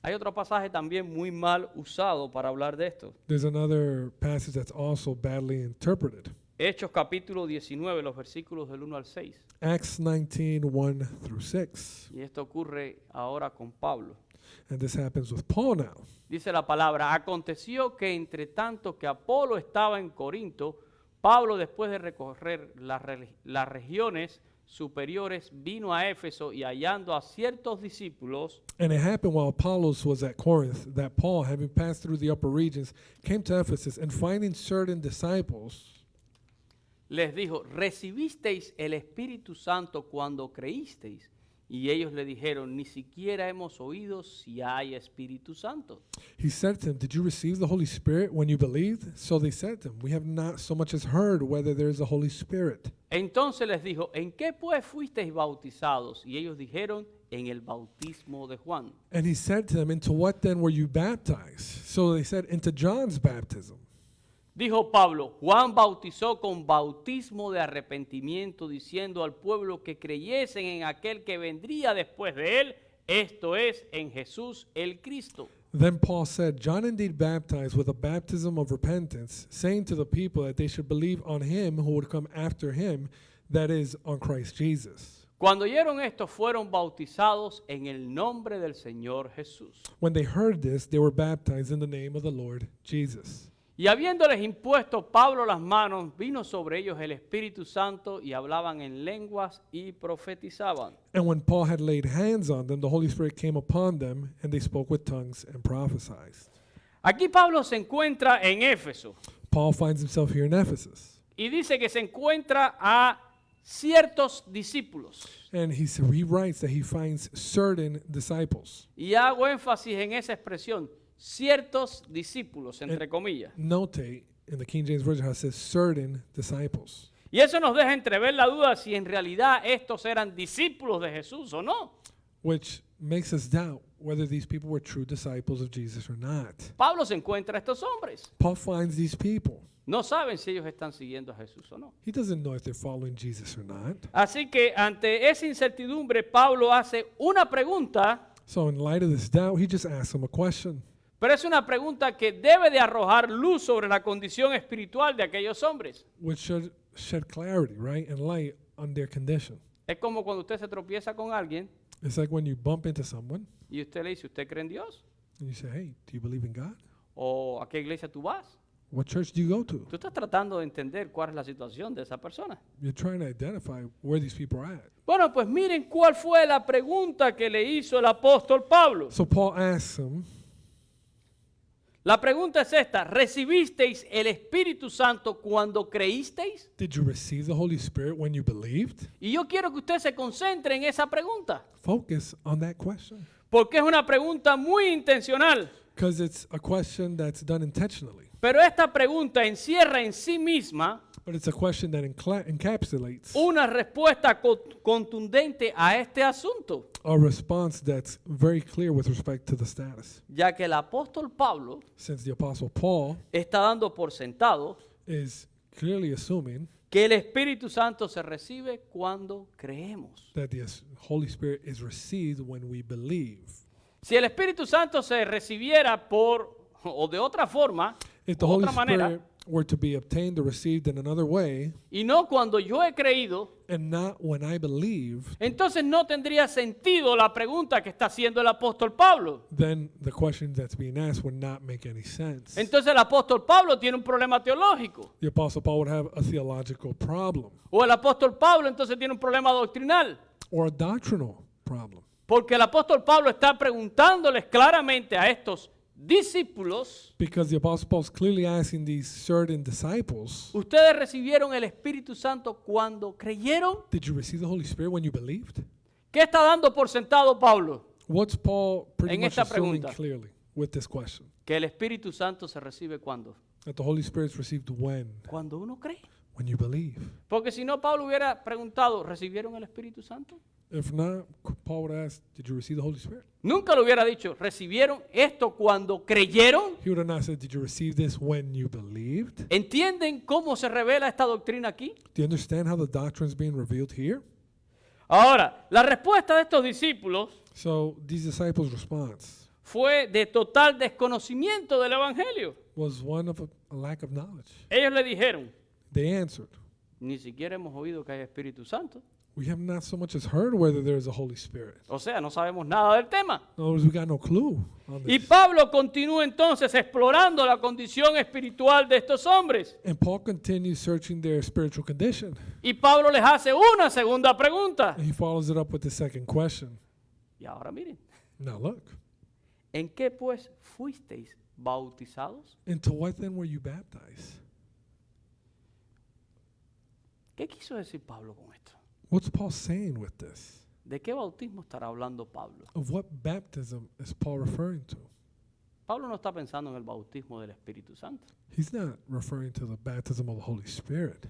S5: Hay otro pasaje también muy mal usado para hablar de esto.
S1: There's another passage that's also badly interpreted.
S5: Hechos capítulo 19, los versículos del 1 al 6.
S1: Acts 19, 1 through 6.
S5: Y esto ocurre ahora con Pablo.
S1: And this happens with Paul now.
S5: Dice la palabra, aconteció que entre tanto que Apolo estaba en Corinto, Pablo después de recorrer las regiones superiores vino a Éfeso y hallando a ciertos discípulos,
S1: And it happened while Apollos was at Corinth that Paul, having passed through the upper regions, came to Ephesus, and finding certain disciples,
S5: les dijo, ¿recibisteis el Espíritu Santo cuando creísteis? Y ellos le dijeron, ni siquiera hemos oído si hay Espíritu Santo.
S1: he said to them, Did you receive the Holy Spirit when you believed? So they said to him, We have not so much as heard whether there is a Holy Spirit.
S5: Entonces les dijo, ¿en qué pues fuisteis bautizados? Y ellos dijeron, en el bautismo de Juan.
S1: And he said to them, Into what then were you baptized? So they said, Into John's baptism.
S5: Dijo Pablo, Juan bautizó con bautismo de arrepentimiento, diciendo al pueblo que creyesen en aquel que vendría después de él, esto es, en Jesús el Cristo.
S1: Then Paul said, John indeed baptized with a baptism of repentance, saying to the people that they should believe on him who would come after him, that is, on Christ Jesus.
S5: Cuando oyeron esto, fueron bautizados en el nombre del Señor Jesús.
S1: When they heard this, they were baptized in the name of the Lord Jesus.
S5: Y habiéndoles impuesto Pablo las manos, vino sobre ellos el Espíritu Santo y hablaban en lenguas y profetizaban.
S1: And when Paul had laid hands on them, the Holy Spirit came upon them, and they spoke with tongues and prophesied.
S5: Aquí Pablo se encuentra en Éfeso
S1: Paul finds himself here in Ephesus,
S5: y dice que se encuentra a ciertos discípulos.
S1: and he writes that he finds certain disciples.
S5: Y hago énfasis en esa expresión, ciertos discípulos, entre comillas.
S1: Notate in the King James Version how it says certain disciples.
S5: Y eso nos deja entrever la duda si en realidad estos eran discípulos de Jesús o no.
S1: Which makes us doubt whether these people were true disciples of Jesus or not.
S5: Pablo se encuentra a estos hombres.
S1: Paul finds these people.
S5: No saben si ellos están siguiendo a Jesús o no.
S1: He doesn't know if they're following Jesus or not.
S5: Así que ante esa incertidumbre, Pablo hace una pregunta,
S1: So in light of this doubt, he just asks them a question.
S5: pero es una pregunta que debe de arrojar luz sobre la condición espiritual de aquellos hombres.
S1: Which should shed clarity, right, and light on their condition.
S5: Es como cuando usted se tropieza con alguien
S1: It's like when you bump into someone
S5: y usted le dice, ¿usted cree en Dios?
S1: and you say, hey, do you believe in God?
S5: ¿O a qué iglesia tú vas?
S1: What church do you go to?
S5: Tú estás tratando de entender cuál es la situación de esa persona.
S1: You're trying to identify where these people are at.
S5: Bueno, pues miren cuál fue la pregunta que le hizo el apóstol Pablo.
S1: So Paul asks them,
S5: La pregunta es esta, ¿recibisteis el Espíritu Santo cuando creísteis?
S1: did you receive the Holy Spirit when you believed?
S5: Y yo quiero que usted se concentre en esa pregunta,
S1: Focus on that question.
S5: porque es una pregunta muy intencional.
S1: Because it's a question that's done intentionally.
S5: Pero esta pregunta encierra en sí misma
S1: But it's a question that encapsulates
S5: una respuesta contundente a este asunto,
S1: a response that's very clear with respect to the status.
S5: ya que el apóstol Pablo
S1: Since the Apostle Paul
S5: está dando por sentado
S1: is clearly assuming
S5: que el Espíritu Santo se recibe cuando creemos.
S1: that the Holy Spirit is received when we believe.
S5: Si el Espíritu Santo se recibiera por o de otra forma,
S1: If the
S5: o
S1: Holy
S5: otra manera,
S1: Spirit were to be obtained or received in another way,
S5: y no cuando yo he creído,
S1: and not when I believe,
S5: entonces no tendría sentido la pregunta que está haciendo el apóstol Pablo.
S1: then the question that's being asked would not make any sense.
S5: Entonces el apóstol Pablo tiene un problema teológico.
S1: The Apostle Paul would have a theological problem
S5: O el apóstol Pablo entonces tiene un problema doctrinal.
S1: or a doctrinal problem.
S5: Porque el apóstol Pablo está preguntándoles claramente a estos discípulos,
S1: Because the Apostle Paul is clearly asking these certain disciples,
S5: ¿ustedes recibieron el Espíritu Santo cuando creyeron?
S1: did you receive the Holy Spirit when you believed?
S5: ¿Qué está dando por sentado Pablo?
S1: What's Paul pretty
S5: En
S1: much
S5: esta
S1: assuming
S5: pregunta.
S1: clearly with this question?
S5: Que el Espíritu Santo se recibe cuando?
S1: That the Holy Spirit is received when?
S5: Cuando uno cree.
S1: When you believe.
S5: Porque si no, Pablo hubiera preguntado, ¿recibieron el Espíritu Santo?
S1: If not, Paul would ask, did you receive the Holy Spirit?
S5: Nunca lo hubiera dicho, ¿recibieron esto cuando creyeron?
S1: He would have not said, did you receive this when you believed?
S5: ¿Entienden cómo se revela esta doctrina aquí?
S1: Do you understand how the doctrine is being revealed here?
S5: Ahora, la respuesta de estos discípulos
S1: So these disciples' response
S5: fue de total desconocimiento del Evangelio.
S1: was one of a lack of knowledge.
S5: Ellos le dijeron,
S1: They answered,
S5: ni siquiera hemos oído que hay Espíritu Santo.
S1: we have not so much as heard whether there is a Holy Spirit.
S5: O sea, no sabemos nada del tema.
S1: In other words, we got no clue on
S5: Y
S1: this.
S5: Pablo continúa entonces explorando la condición espiritual de estos hombres.
S1: And Paul continues searching their spiritual condition.
S5: Y Pablo les hace una segunda pregunta.
S1: And he follows it up with the second question.
S5: Y ahora miren,
S1: Now look,
S5: ¿en qué pues fuisteis bautizados?
S1: into what then were you baptized?
S5: ¿Qué quiso decir Pablo con esto?
S1: What's Paul saying with this?
S5: ¿De qué bautismo estará hablando Pablo?
S1: Of what baptism is Paul referring to?
S5: Pablo no está pensando en el bautismo del Espíritu Santo.
S1: He's not referring to the baptism of the Holy Spirit.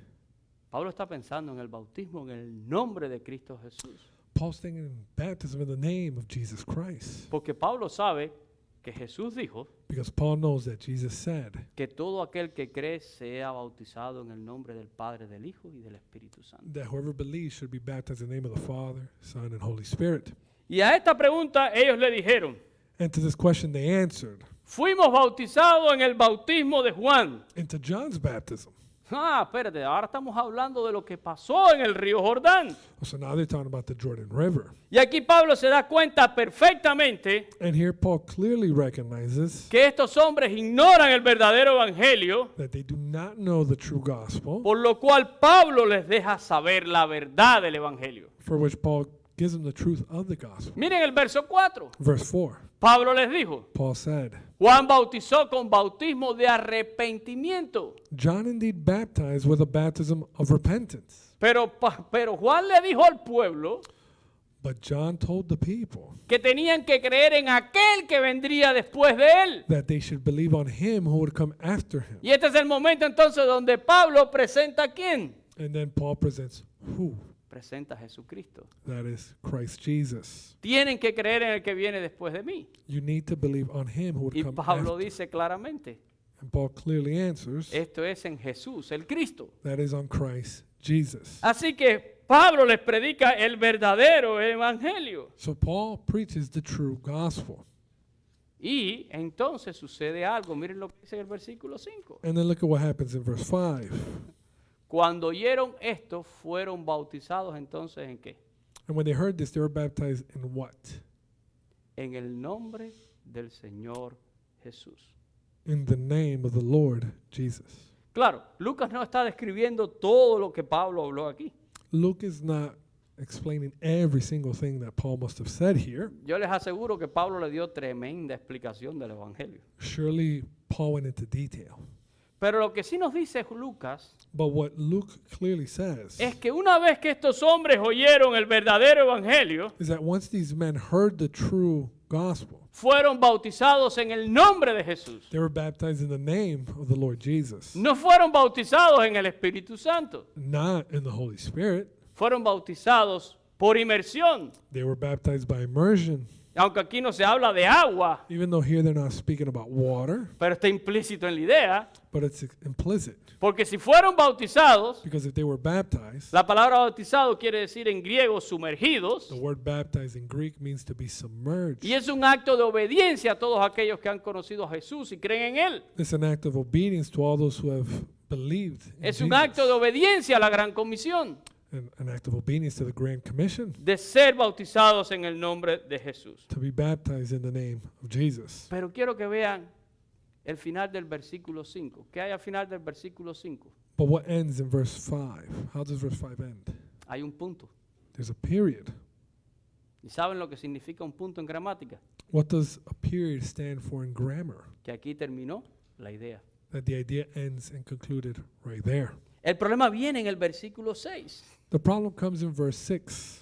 S5: Pablo está pensando en el bautismo en el nombre de Cristo Jesús.
S1: Paul's thinking baptism in the name of Jesus Christ.
S5: Porque Pablo sabe que Jesús dijo
S1: Because Paul knows that Jesus said
S5: que todo aquel que cree sea bautizado en el nombre del Padre, del Hijo y del Espíritu Santo.
S1: that whoever believes should be baptized in the name of the Father, Son, and Holy Spirit.
S5: Y a esta pregunta ellos le dijeron,
S1: And to this question they answered,
S5: fuimos bautizados en el bautismo de Juan.
S1: into John's baptism.
S5: Ah, espérate, ahora estamos hablando de lo que pasó en el río Jordán.
S1: So now they're talking about the Jordan River.
S5: Y aquí Pablo se da cuenta perfectamente
S1: And here Paul clearly recognizes
S5: que estos hombres ignoran el verdadero evangelio,
S1: that they do not know the true gospel,
S5: por lo cual Pablo les deja saber la verdad del evangelio.
S1: for which Paul gives them the truth of the gospel.
S5: Miren el verso 4.
S1: Verse 4,
S5: Pablo les dijo,
S1: Paul said,
S5: Juan bautizó con bautismo de arrepentimiento.
S1: John indeed baptized with a baptism of repentance.
S5: Pero Juan le dijo al pueblo
S1: But John told the people
S5: que tenían que creer en aquel que vendría después de él.
S1: that they should believe on him who would come after him.
S5: Y este es el momento entonces donde Pablo presenta a quién.
S1: And then Paul presents who?
S5: Presenta a Jesucristo.
S1: That is Christ Jesus.
S5: Tienen que creer en el que viene después de mí.
S1: You need to believe on him who would
S5: Y
S1: come
S5: Pablo
S1: after.
S5: dice claramente,
S1: And Paul clearly answers,
S5: esto es en Jesús, el Cristo.
S1: that is on Christ Jesus.
S5: Así que Pablo les predica el verdadero evangelio.
S1: So Paul preaches the true gospel.
S5: Y entonces sucede algo. Miren lo que dice en el versículo 5.
S1: And then look at what happens in verse 5.
S5: Cuando oyeron esto, fueron bautizados entonces ¿en qué?
S1: And when they heard this, they were baptized in what?
S5: En el nombre del Señor Jesús.
S1: In the name of the Lord Jesus.
S5: Claro, Lucas no está describiendo todo lo que Pablo habló aquí.
S1: Luke is not explaining every single thing that Paul must have said here.
S5: Yo les aseguro que Pablo le dio tremenda explicación del evangelio.
S1: Surely Paul went into detail.
S5: Pero lo que sí nos dice Lucas
S1: But what Luke clearly says
S5: es que una vez que estos hombres oyeron el verdadero evangelio,
S1: is that once these men heard the true gospel,
S5: fueron bautizados en el nombre de Jesús.
S1: they were baptized in the name of the Lord Jesus,
S5: No fueron bautizados en el Espíritu Santo.
S1: not in the Holy Spirit.
S5: Fueron bautizados por inmersión.
S1: They were baptized by immersion.
S5: Aunque aquí no se habla de agua,
S1: even though here they're not speaking about water,
S5: pero está implícito en la idea.
S1: but it's implicit.
S5: Porque si fueron bautizados,
S1: Because if they were baptized,
S5: la palabra bautizado quiere decir en griego sumergidos.
S1: the word baptized in Greek means to be submerged.
S5: Y es un acto de obediencia a todos aquellos que han conocido a Jesús y creen en Él.
S1: It's an act of obedience to all those who have believed in
S5: Es un
S1: Jesus.
S5: acto de obediencia a la gran comisión
S1: An act of obedience to the Grand Commission,
S5: de ser bautizados en el nombre de Jesús.
S1: to be baptized in the name of Jesus.
S5: Pero quiero que vean el final del versículo 5. ¿Qué hay al final del versículo 5?
S1: But what ends in verse 5? How does verse 5 end?
S5: Hay un punto.
S1: There's a period.
S5: ¿Y saben lo que significa un punto en gramática?
S1: What does a period stand for in grammar?
S5: Que aquí terminó la idea.
S1: That the idea ends and concluded right there.
S5: El problema viene en el versículo 6.
S1: The problem comes in verse 6.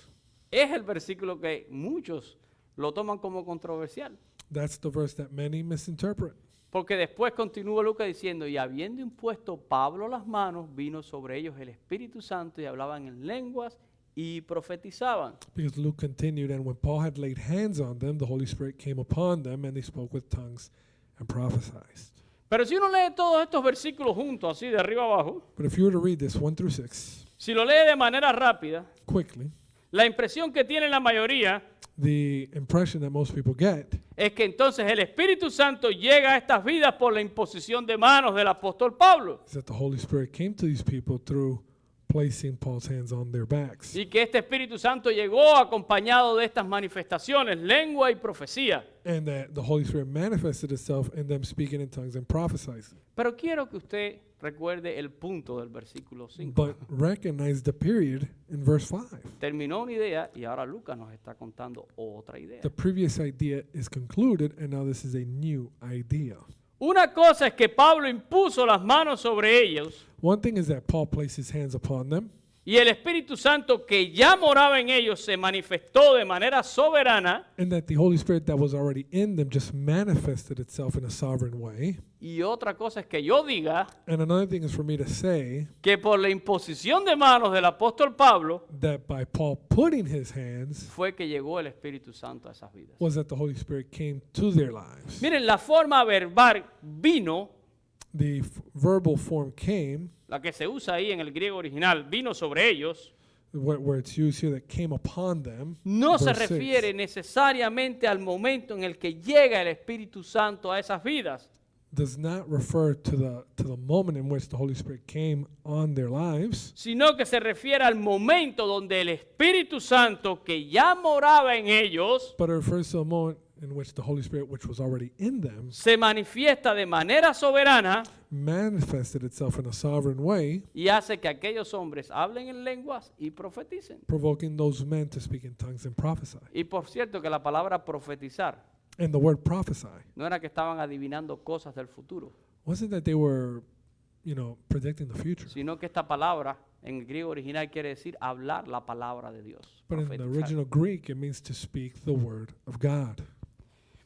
S5: Es el versículo que muchos lo toman como controversial.
S1: That's the verse that many misinterpret.
S5: Porque después continúa Lucas diciendo, y habiendo impuesto Pablo las manos, vino sobre ellos el Espíritu Santo y hablaban en lenguas y profetizaban.
S1: Because Luke continued, and when Paul had laid hands on them, the Holy Spirit came upon them, and they spoke with tongues and prophesied.
S5: Pero si uno lee todos estos versículos juntos, así de arriba abajo,
S1: But if you were to read this 1 through 6
S5: si lo lee de manera rápida,
S1: quickly,
S5: la impresión que tiene la mayoría
S1: the impression that most people get
S5: es que entonces el Espíritu Santo llega a estas vidas por la imposición de manos del apóstol Pablo.
S1: is that the Holy Spirit came to these people through placing Paul's hands on their backs.
S5: Y que este Espíritu Santo llegó acompañado de estas manifestaciones, lengua y profecía.
S1: And that the Holy Spirit manifested itself in them speaking in tongues and prophesying.
S5: Pero quiero que usted recuerde el punto del versículo 5.
S1: But recognize the period in verse 5.
S5: Terminó una idea y ahora Lucas nos está contando otra idea.
S1: The previous idea is concluded, and now this is a new idea.
S5: Una cosa es que Pablo impuso las manos sobre ellos
S1: One thing is that Paul placed his hands upon them,
S5: y el Espíritu Santo que ya moraba en ellos se manifestó de manera soberana.
S1: and that the Holy Spirit that was already in them just manifested itself in a sovereign way.
S5: Y otra cosa es que yo diga
S1: And another thing is for me to say
S5: que por la imposición de manos del apóstol Pablo
S1: that by Paul putting his hands
S5: fue que llegó el Espíritu Santo a esas vidas.
S1: was that the Holy Spirit came to their lives.
S5: Miren, la forma verbal vino,
S1: The verbal form came,
S5: la que se usa ahí en el griego original, vino sobre ellos,
S1: where it's used here, that came upon them.
S5: no se
S1: verse 6.
S5: refiere necesariamente al momento en el que llega el Espíritu Santo a esas vidas,
S1: Does not refer to the moment in which the Holy Spirit came on their lives,
S5: sino que se refiere al momento donde el Espíritu Santo que ya moraba en ellos
S1: but it refers to a moment in which the Holy Spirit, which was already in them,
S5: se manifiesta de manera soberana
S1: manifested itself in a sovereign way,
S5: y hace que aquellos hombres hablen en lenguas y profeticen.
S1: provoking those men to speak in tongues and prophesy.
S5: Y por cierto que la palabra profetizar
S1: And the word prophesy
S5: no era que estaban adivinando cosas del futuro,
S1: wasn't that they were, predicting the future,
S5: sino que esta palabra en el griego original quiere decir hablar la palabra de Dios.
S1: but in the
S5: Profetizar.
S1: original Greek it means to speak the word of God.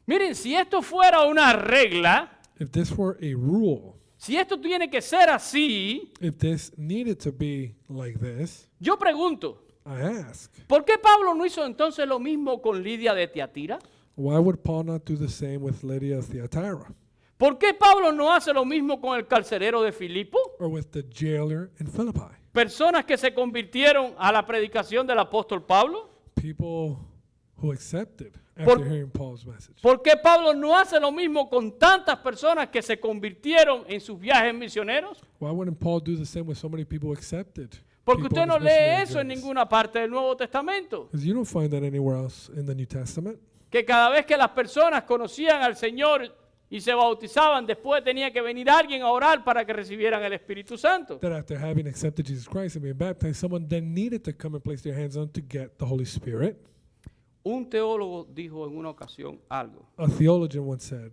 S5: Miren, si esto fuera una regla,
S1: If this were a rule,
S5: si esto tiene que ser así,
S1: if this needed to be like this,
S5: yo pregunto,
S1: I ask,
S5: ¿por qué Pablo no hizo entonces lo mismo con Lidia de Tiatira?
S1: why would Paul not do the same with Lydia of Thyatira
S5: ¿Por qué Pablo no hace lo mismo con el carcelero de Filipo?
S1: or with the jailer in Philippi?
S5: Personas que se convirtieron a la predicación del apóstol Pablo.
S1: People who accepted after
S5: Por-
S1: hearing Paul's message.
S5: ¿Por qué Pablo no hace lo mismo con tantas personas que se convirtieron en sus viajes misioneros?
S1: Why wouldn't Paul do the same with so many people who accepted?
S5: Porque
S1: people
S5: usted
S1: on
S5: no
S1: his
S5: lee
S1: missionary
S5: eso en
S1: journeys?
S5: ninguna parte del Nuevo Testamento.
S1: Because you don't find that anywhere else in the New Testament.
S5: Que cada vez que las personas conocían al Señor y se bautizaban, después tenía que venir alguien a orar para que recibieran el Espíritu Santo.
S1: That after having accepted Jesus Christ and being baptized, someone then needed to come and place their hands on to get the Holy Spirit.
S5: Un teólogo dijo en una ocasión algo,
S1: A theologian once said,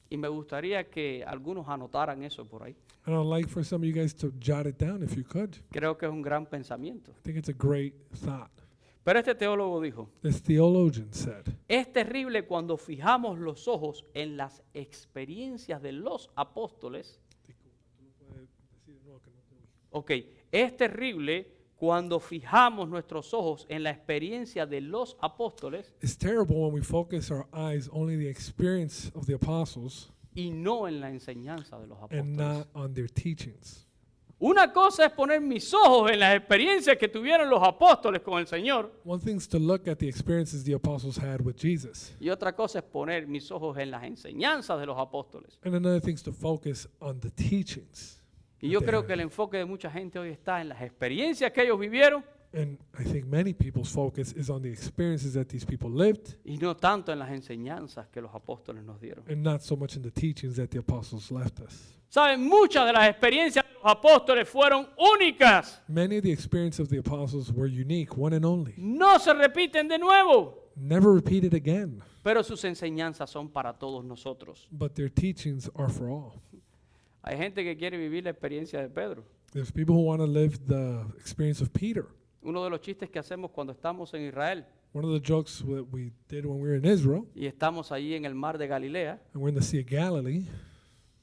S5: y me gustaría que algunos anotaran eso por ahí.
S1: and I'd like for some of you guys to jot it down if you could.
S5: Creo que es un gran pensamiento.
S1: I think it's a great thought.
S5: Pero este teólogo dijo,
S1: This theologian said,
S5: es terrible cuando fijamos los ojos en las experiencias de los apóstoles. Ok, es terrible cuando fijamos nuestros ojos en la experiencia de los apóstoles
S1: It's terrible when we focus our eyes only the experience of the apostles
S5: y no en la enseñanza de los
S1: and
S5: apóstoles.
S1: not on their teachings.
S5: Una cosa es poner mis ojos en las experiencias que tuvieron los apóstoles con el Señor
S1: One thing is to look at the experiences the apostles had with Jesus.
S5: y otra cosa es poner mis ojos en las enseñanzas de los apóstoles.
S1: And another thing is to focus on the teachings.
S5: Y yo
S1: that they
S5: creo
S1: had.
S5: que el enfoque de mucha gente hoy está en las experiencias que ellos vivieron
S1: And I think many people's focus is on the experiences that these people lived
S5: y no tanto en las enseñanzas que los apóstoles nos dieron.
S1: and not so much in the teachings that the apostles left us.
S5: Saben, muchas de las experiencias de los apóstoles fueron únicas.
S1: Many of the experiences of the apostles were unique, one and only.
S5: No se repiten de nuevo,
S1: Never repeated again.
S5: pero sus enseñanzas son para todos nosotros.
S1: But their teachings are for all.
S5: Hay gente que quiere vivir la experiencia de Pedro.
S1: There's people who want to live the experience of Peter.
S5: Uno de los chistes que hacemos cuando estamos en Israel
S1: One of the jokes that we did when we were in Israel
S5: y estamos allí en el mar de Galilea
S1: and we're in the Sea of Galilee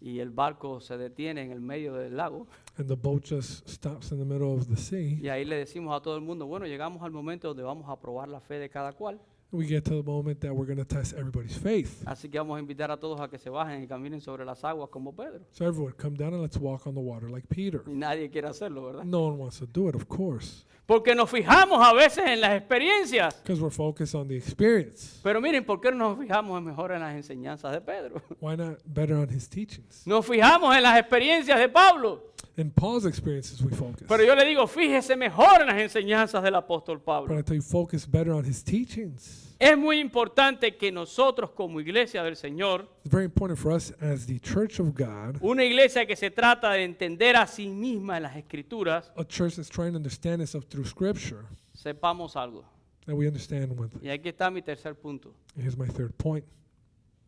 S5: y el barco se detiene en el medio del lago
S1: and the boat just stops in the middle of the sea.
S5: y ahí le decimos a todo el mundo, bueno, llegamos al momento donde vamos a probar la fe de cada cual,
S1: We get to the moment that we're going to test everybody's faith.
S5: así que vamos a invitar a todos a que se bajen y caminen sobre las aguas como Pedro.
S1: So everyone come down and let's walk on the water like Peter.
S5: Y nadie quiere hacerlo, ¿verdad?
S1: No one wants to do it, of course,
S5: Porque nos fijamos a veces en las experiencias.
S1: because we're focused on the experience.
S5: Pero miren, ¿por qué no nos fijamos mejor en las enseñanzas de Pedro?
S1: Why not better on his teachings?
S5: Nos fijamos en las experiencias de Pablo.
S1: In Paul's experiences, we focus.
S5: Pero yo le digo, fíjese mejor en las enseñanzas del apóstol
S1: But
S5: Pablo.
S1: I tell you, focus better on his teachings.
S5: Es muy importante que nosotros como iglesia del Señor,
S1: It's very important for us as the church of God,
S5: una iglesia que se trata de entender a sí misma en las escrituras,
S1: a church that's trying to understand itself through Scripture,
S5: sepamos algo.
S1: that we understand one
S5: Y
S1: thing.
S5: aquí está mi tercer punto.
S1: Here's my third point.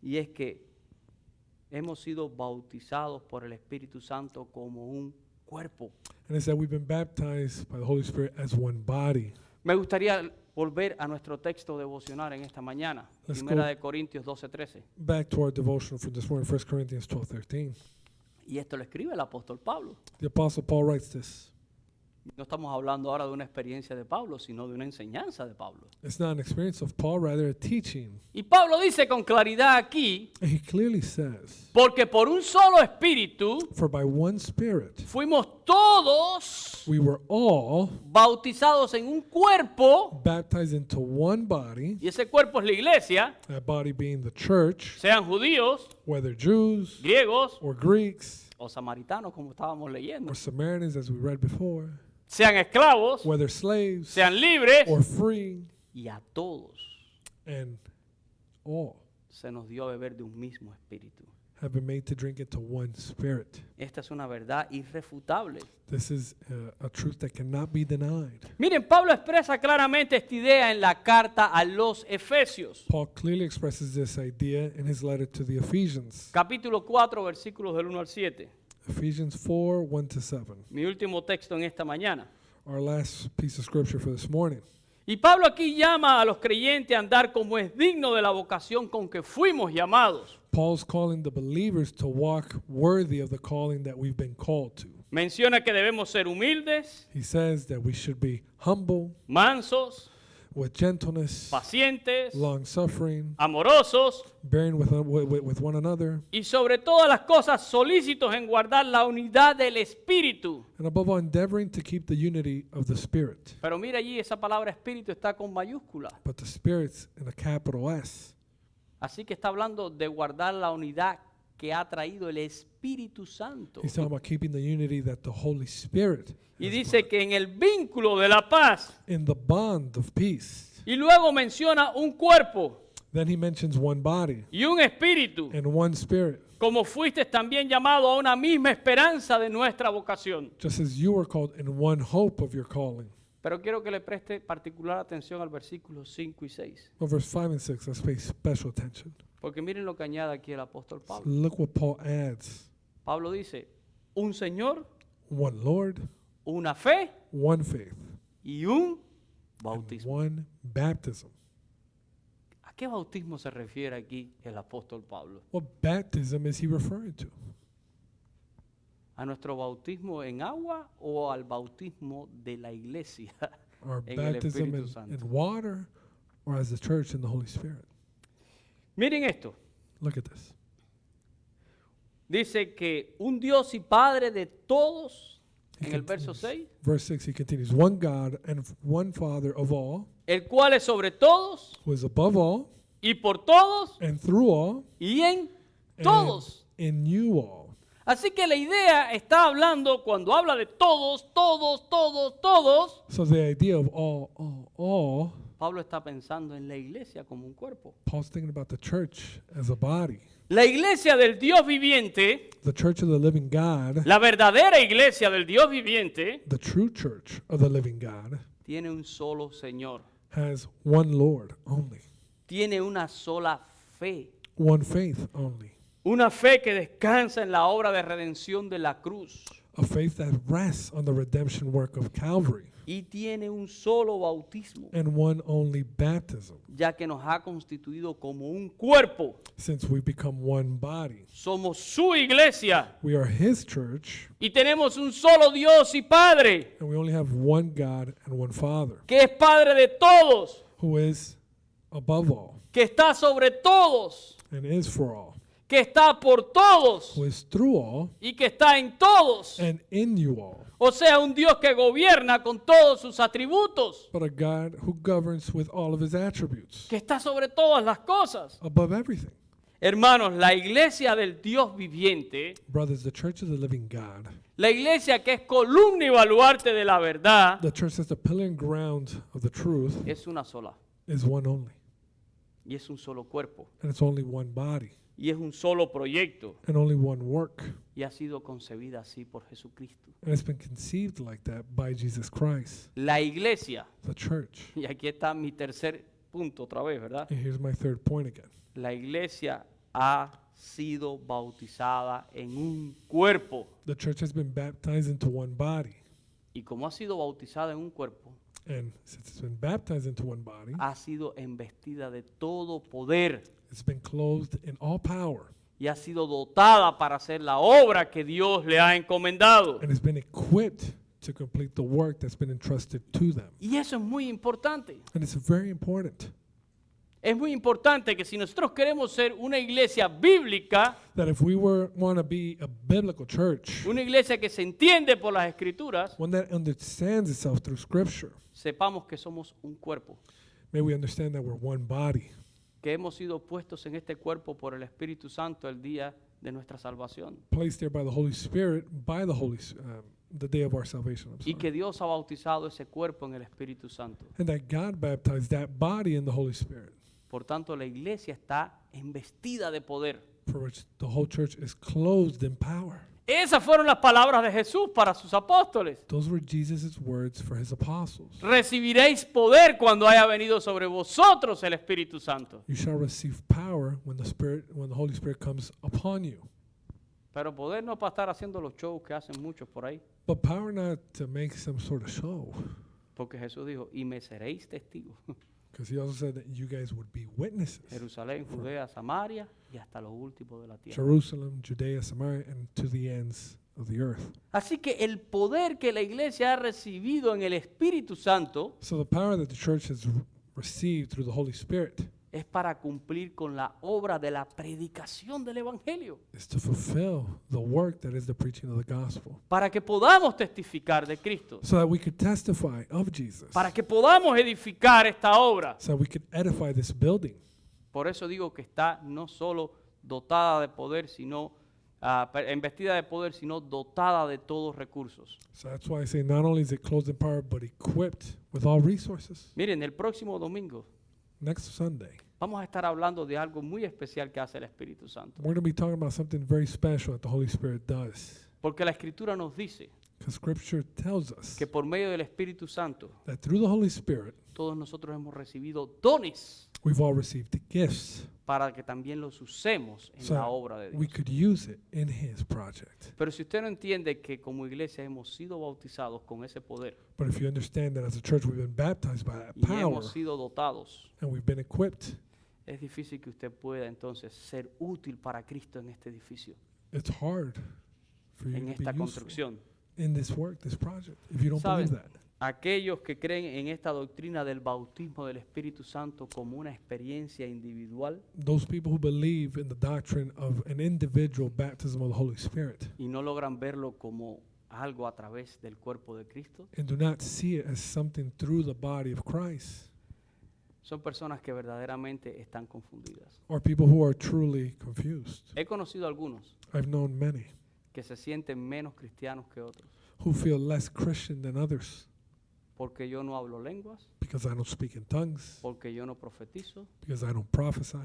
S5: Y es que hemos sido bautizados por el Espíritu Santo como un cuerpo.
S1: And it's that we've been baptized by the Holy Spirit as one body.
S5: Me gustaría volver a nuestro texto devocional en esta mañana.
S1: Let's
S5: Primera
S1: go.
S5: de Corintios 12:13.
S1: Back to our devotional for this morning, 1 Corinthians 12:13.
S5: Y esto lo escribe el apóstol Pablo.
S1: The Apostle Paul writes this.
S5: No estamos hablando ahora de una experiencia de Pablo, sino de una enseñanza de Pablo.
S1: It's not an experience of Paul, rather a teaching.
S5: Y Pablo dice con claridad aquí,
S1: And he clearly says,
S5: porque por un solo espíritu
S1: for by one Spirit
S5: fuimos todos
S1: we were all
S5: bautizados en un cuerpo,
S1: baptized into one body,
S5: y ese cuerpo es la iglesia,
S1: that body being the church,
S5: sean judíos,
S1: whether Jews
S5: griegos
S1: or Greeks
S5: o samaritanos, como estábamos leyendo,
S1: or Samaritans, as we read before,
S5: sean esclavos,
S1: whether slaves
S5: sean libres,
S1: or free,
S5: y a todos
S1: and all
S5: se nos dio a beber de un mismo espíritu.
S1: have been made to drink into one Spirit.
S5: Esta es una verdad irrefutable.
S1: This is a truth that cannot be denied.
S5: Miren, Pablo expresa claramente esta idea en la carta a los Efesios,
S1: Paul clearly expresses this idea in his letter to the Ephesians.
S5: capítulo 4, versículos del 1 al 7.
S1: Ephesians 4, 1-7.
S5: Mi último texto en esta mañana.
S1: Our last piece of scripture for this morning.
S5: Y Pablo aquí llama a los creyentes a andar como es digno de la vocación con que fuimos llamados.
S1: Paul's calling the believers to walk worthy of the calling that we've been called to.
S5: Menciona que debemos ser humildes,
S1: He says that we should be humble,
S5: mansos,
S1: with gentleness,
S5: pacientes,
S1: long suffering,
S5: amorosos
S1: bearing with one another,
S5: y sobre todas las cosas solícitos en guardar la unidad del Espíritu.
S1: and above all, endeavoring to keep the unity of the Spirit.
S5: Pero mira allí, esa palabra espíritu está con mayúscula.
S1: But the Spirit's in a capital S.
S5: Así que está hablando de guardar la unidad que ha traído el Espíritu Santo.
S1: He's talking about keeping the unity that the Holy Spirit
S5: Y
S1: has
S5: dice
S1: brought.
S5: que en el vínculo de la paz.
S1: In the bond of peace.
S5: Y luego menciona un cuerpo
S1: Then he mentions one body
S5: y un espíritu,
S1: and one Spirit,
S5: como fuiste también llamado a una misma esperanza de nuestra vocación.
S1: just as you were called in one hope of your calling.
S5: Pero quiero que le preste particular atención al versículo 5 y 6.
S1: Well, verse 5 and 6, let's pay special attention.
S5: Porque miren lo que añade aquí el apóstol Pablo.
S1: Look what Paul adds.
S5: Pablo dice, un Señor,
S1: One Lord,
S5: una fe
S1: one faith,
S5: y un
S1: and
S5: bautismo.
S1: one baptism.
S5: ¿A qué bautismo se refiere aquí el apóstol Pablo?
S1: What baptism is he referring to?
S5: ¿A nuestro bautismo en agua o al bautismo de la iglesia
S1: Our
S5: en el
S1: baptism
S5: Espíritu
S1: in
S5: Santo?
S1: water or as the church in the Holy Spirit?
S5: Miren esto.
S1: Look at this.
S5: Dice que un Dios y Padre de todos,
S1: He
S5: en el verso
S1: continues.
S5: 6,
S1: Verse 6, he continues, one God and one Father of all,
S5: el cual es sobre todos
S1: who is above all
S5: y por todos
S1: and through all
S5: y en
S1: and
S5: todos.
S1: in you all.
S5: Así que la idea está hablando, cuando habla de todos, todos, todos, todos,
S1: So the idea of all,
S5: Pablo está pensando en la iglesia como un cuerpo.
S1: Paul's thinking about the church as a body.
S5: La iglesia del Dios viviente,
S1: The church of the living God,
S5: la verdadera iglesia del Dios viviente,
S1: the true church of the living God,
S5: tiene un solo Señor,
S1: has one Lord only,
S5: tiene una sola fe,
S1: one faith only,
S5: una fe que descansa en la obra de redención de la cruz,
S1: a faith that rests on the redemption work of Calvary,
S5: y tiene un solo bautismo,
S1: and one only baptism,
S5: ya que nos ha constituido como un cuerpo.
S1: since we become one body.
S5: Somos su iglesia
S1: We are his church,
S5: y tenemos un solo Dios y Padre,
S1: and we only have one God and one Father,
S5: que es Padre de todos,
S1: who is above all
S5: que está sobre todos,
S1: and is for all,
S5: que está por todos
S1: who is through all
S5: y que está en todos.
S1: and in you all,
S5: O sea, un Dios que gobierna con todos sus atributos,
S1: but a God who governs with all of his attributes,
S5: que está sobre todas las cosas.
S1: above everything.
S5: Hermanos, la iglesia del Dios viviente,
S1: Brothers, the church of the living God,
S5: la iglesia que es columna y baluarte de la verdad,
S1: the church that's the pillar and ground of the truth,
S5: es una sola
S1: is one only,
S5: y es un solo cuerpo
S1: and it's only one body,
S5: y es un solo proyecto
S1: and only one work,
S5: y ha sido concebida así por Jesucristo.
S1: and it's been conceived like that by Jesus Christ,
S5: La iglesia,
S1: the church.
S5: y aquí está mi tercer punto otra vez, ¿verdad?
S1: And here's my third point again.
S5: La iglesia ha sido bautizada en un cuerpo.
S1: The church has been baptized into one body,
S5: Y como ha sido bautizada en un cuerpo,
S1: and since it's been baptized into one body,
S5: ha sido embestida de todo poder
S1: it's been clothed in all power,
S5: y ha sido dotada para hacer la obra que Dios le ha encomendado.
S1: and has been equipped to complete the work that's been entrusted to them.
S5: Y eso es muy importante.
S1: And it's very important
S5: Es muy importante que si nosotros queremos ser una iglesia bíblica,
S1: that if we want to be a biblical church,
S5: una iglesia que se entiende por las escrituras,
S1: one that understands itself through Scripture,
S5: sepamos que somos un cuerpo,
S1: may we understand that we're one body,
S5: que hemos sido puestos en este cuerpo por el Espíritu Santo el día de nuestra salvación.
S1: placed there by the Holy Spirit, by the day of our salvation. I'm
S5: Y
S1: sorry.
S5: que Dios ha bautizado ese cuerpo en el Espíritu Santo.
S1: And that God baptized that body in the Holy Spirit,
S5: Por tanto, la iglesia está embestida de poder.
S1: for which the whole church is clothed in power.
S5: Esas fueron las palabras de Jesús para sus apóstoles.
S1: Those were Jesus' words for his apostles.
S5: Recibiréis poder cuando haya venido sobre vosotros el Espíritu Santo.
S1: You shall receive power when the Holy Spirit comes upon you.
S5: Pero poder no es para estar haciendo los shows que hacen muchos por ahí.
S1: But power not to make some sort of show.
S5: Porque Jesús dijo, y me seréis testigos.
S1: Because he also said that you guys would be witnesses.
S5: Jerusalén, Judea, Samaria y hasta los últimos de la tierra.
S1: Jerusalem, Judea, Samaria, and to the ends of the earth.
S5: Así que el poder que la iglesia ha recibido en el Espíritu Santo
S1: So the power that the church has received through the Holy Spirit
S5: es para cumplir con la obra de la predicación del Evangelio.
S1: is to fulfill the work that is the preaching of the gospel.
S5: Para que podamos testificar de Cristo.
S1: So that we could testify of Jesus.
S5: Para que podamos edificar esta obra.
S1: So that we could edify this building.
S5: Por eso digo que está no solo dotada de poder, sino embestida de poder, sino dotada de todos recursos.
S1: So that's why I say not only is it clothed in power, but equipped with all resources.
S5: Miren, el próximo domingo
S1: Next Sunday,
S5: vamos a estar hablando de algo muy especial que hace el Espíritu Santo.
S1: we're going to be talking about something very special that the Holy Spirit does.
S5: Porque la Escritura nos dice
S1: Because Scripture tells us
S5: que por medio del Espíritu Santo
S1: that through the Holy Spirit,
S5: todos nosotros hemos recibido dones
S1: we've all received the gifts
S5: para que también los usemos en
S1: so
S5: la obra de
S1: we
S5: Dios.
S1: could use it in His project.
S5: Pero si usted no entiende que como iglesia hemos sido bautizados con ese poder
S1: But if you understand that as a church we've been baptized by that
S5: y
S1: power
S5: hemos sido dotados,
S1: and we've been equipped,
S5: es difícil que usted pueda entonces ser útil para Cristo en este edificio.
S1: it's hard for you
S5: en
S1: to
S5: esta
S1: be useful
S5: construcción.
S1: in this work, this project. If you don't believe
S5: ¿Sabes?
S1: that,
S5: Aquellos que creen en esta doctrina del bautismo del Espíritu Santo como una experiencia individual
S1: those people who believe in the doctrine of an individual baptism of the Holy Spirit
S5: y no logran verlo como algo a través del cuerpo de Cristo,
S1: and do not see it as something through the body of Christ,
S5: son personas que verdaderamente están confundidas.
S1: or people who are truly confused.
S5: He conocido algunos
S1: I've known many
S5: que se sienten menos cristianos que otros,
S1: who feel less Christian than others
S5: porque yo no hablo lenguas,
S1: because I don't speak in tongues,
S5: porque yo no profetizo,
S1: because I don't prophesy,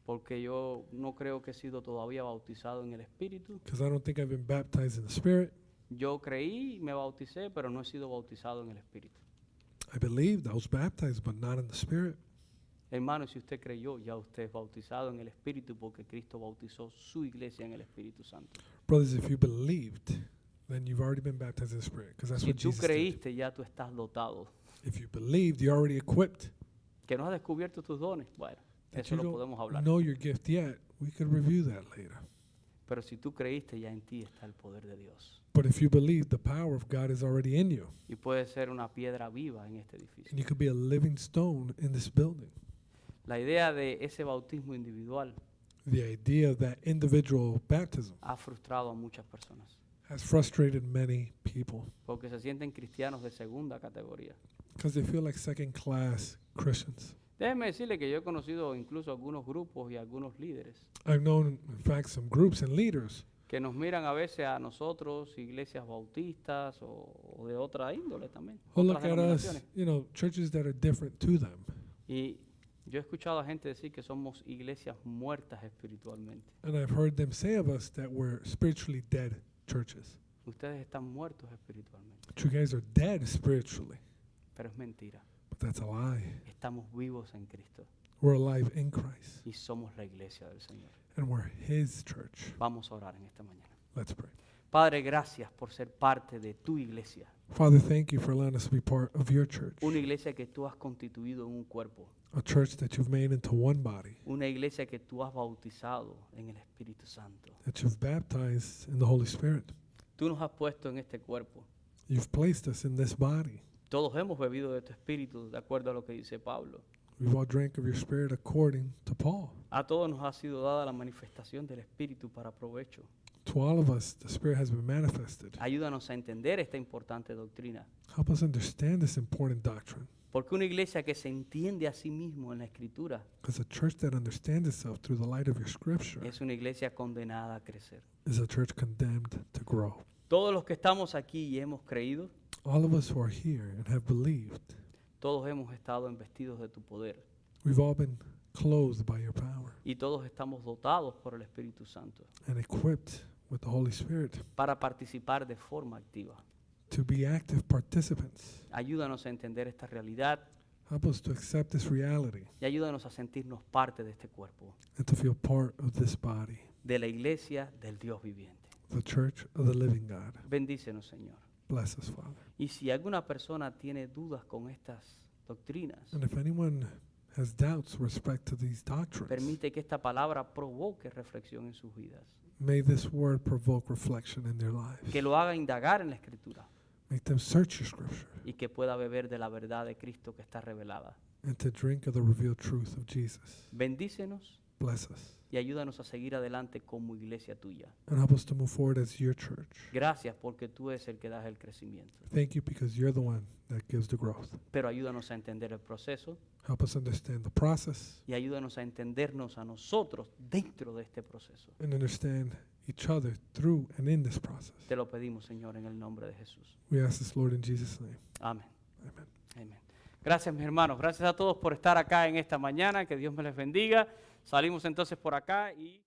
S5: porque yo no creo que he sido todavía bautizado en el Espíritu.
S1: because I don't think I've been baptized in the Spirit.
S5: Yo creí, me bauticé, pero no he sido bautizado en el Espíritu.
S1: I believed, I was baptized, but not in the Spirit.
S5: Hermano, si usted creyó, ya usted es bautizado en el Espíritu porque Cristo bautizó su iglesia en el Espíritu Santo.
S1: Brothers, if you believed, then you've already been baptized in the Spirit, because that's
S5: Si
S1: what
S5: tú
S1: Jesus did.
S5: creíste, ya tú estás dotado.
S1: If you believed, you're already equipped.
S5: Que no has descubierto tus dones, bueno,
S1: That
S5: eso
S1: you
S5: lo podemos
S1: don't
S5: hablar.
S1: know your gift yet, we could review that later.
S5: Pero si tú creíste, ya en ti está el poder de Dios.
S1: But if you believe, the power of God is already in you,
S5: Y puedes ser una piedra viva en este edificio.
S1: and you could be a living stone in this building.
S5: La idea de ese bautismo individual
S1: The idea of that individual baptism
S5: ha frustrado a muchas personas
S1: has frustrated many people
S5: porque se sienten cristianos de segunda categoría.
S1: because they feel like second-class Christians.
S5: Déjeme decirle que yo he conocido incluso algunos grupos y algunos líderes
S1: I've known, in fact, some groups and leaders
S5: que nos miran a veces a nosotros, iglesias bautistas o de otra índole también,
S1: who
S5: otras
S1: look at us,
S5: denominaciones.
S1: churches that are different to them.
S5: Y yo he escuchado a gente decir que somos iglesias muertas espiritualmente.
S1: And I've heard them say of us that we're spiritually dead churches.
S5: Ustedes están muertos espiritualmente,
S1: But you guys are dead spiritually.
S5: pero es mentira.
S1: But that's a lie.
S5: Estamos vivos en Cristo
S1: We're alive in Christ.
S5: y somos la iglesia del Señor.
S1: And we're His church.
S5: Vamos a orar en esta mañana.
S1: Let's pray.
S5: Padre, gracias por ser parte de tu iglesia,
S1: Father, thank you for allowing us to be part of your church.
S5: una iglesia que tú has constituido en un cuerpo,
S1: A church that you've made into one body,
S5: una iglesia que tú has bautizado en el Espíritu Santo.
S1: that you've baptized in the Holy Spirit.
S5: Tú nos has puesto en este cuerpo.
S1: You've placed us in this body.
S5: Todos hemos bebido de tu Espíritu, de acuerdo a lo que dice Pablo.
S1: We've all drank of your Spirit according to Paul.
S5: A todos nos ha sido dada la manifestación del Espíritu para provecho.
S1: To all of us, the Spirit has been manifested.
S5: Ayúdanos a entender esta importante doctrina.
S1: Help us understand this important doctrine.
S5: Porque una iglesia que se entiende a sí mismo en la Escritura
S1: Because a church that understands itself through the light of your Scripture
S5: es una iglesia condenada a crecer.
S1: is a church condemned to grow.
S5: Todos los que estamos aquí y hemos creído,
S1: All of us who are here and have believed,
S5: todos hemos estado investidos de tu poder
S1: we've all been clothed by your power
S5: y todos estamos dotados por el Espíritu Santo
S1: and equipped with the Holy Spirit
S5: para participar de forma activa.
S1: to be active participants.
S5: Ayúdanos a entender esta realidad
S1: Help us to accept this reality
S5: y ayúdanos a sentirnos parte de este cuerpo,
S1: and to feel part of this body,
S5: de la iglesia del Dios viviente.
S1: the church of the living God.
S5: Bendícenos, Señor.
S1: Bless us, Father.
S5: Y si alguna persona tiene dudas con estas doctrinas,
S1: And if anyone has doubts with respect to these doctrines,
S5: permite que esta palabra provoque reflexión en sus vidas,
S1: may this word provoke reflection in their lives.
S5: que lo haga indagar en la Escritura
S1: Make them search your Scripture
S5: y que pueda beber de la verdad de Cristo que está revelada.
S1: and to drink of the revealed truth of Jesus.
S5: Bendícenos
S1: Bless us
S5: y ayúdanos a seguir adelante como iglesia tuya.
S1: and help us to move forward as your church.
S5: Gracias porque tú eres el que das el crecimiento.
S1: Thank you because you're the one that gives the growth.
S5: Pero ayúdanos a entender el proceso
S1: Help us understand the process
S5: y ayúdanos a entendernos a nosotros dentro de este proceso.
S1: and understand each other through and in this process.
S5: Te lo pedimos, Señor, en el nombre de Jesús.
S1: We ask this, Lord, in Jesus' name.
S5: Amén.
S1: Amen.
S5: Amén. Gracias, mis hermanos. Gracias a todos por estar acá en esta mañana. Que Dios me les bendiga. Salimos entonces por acá y...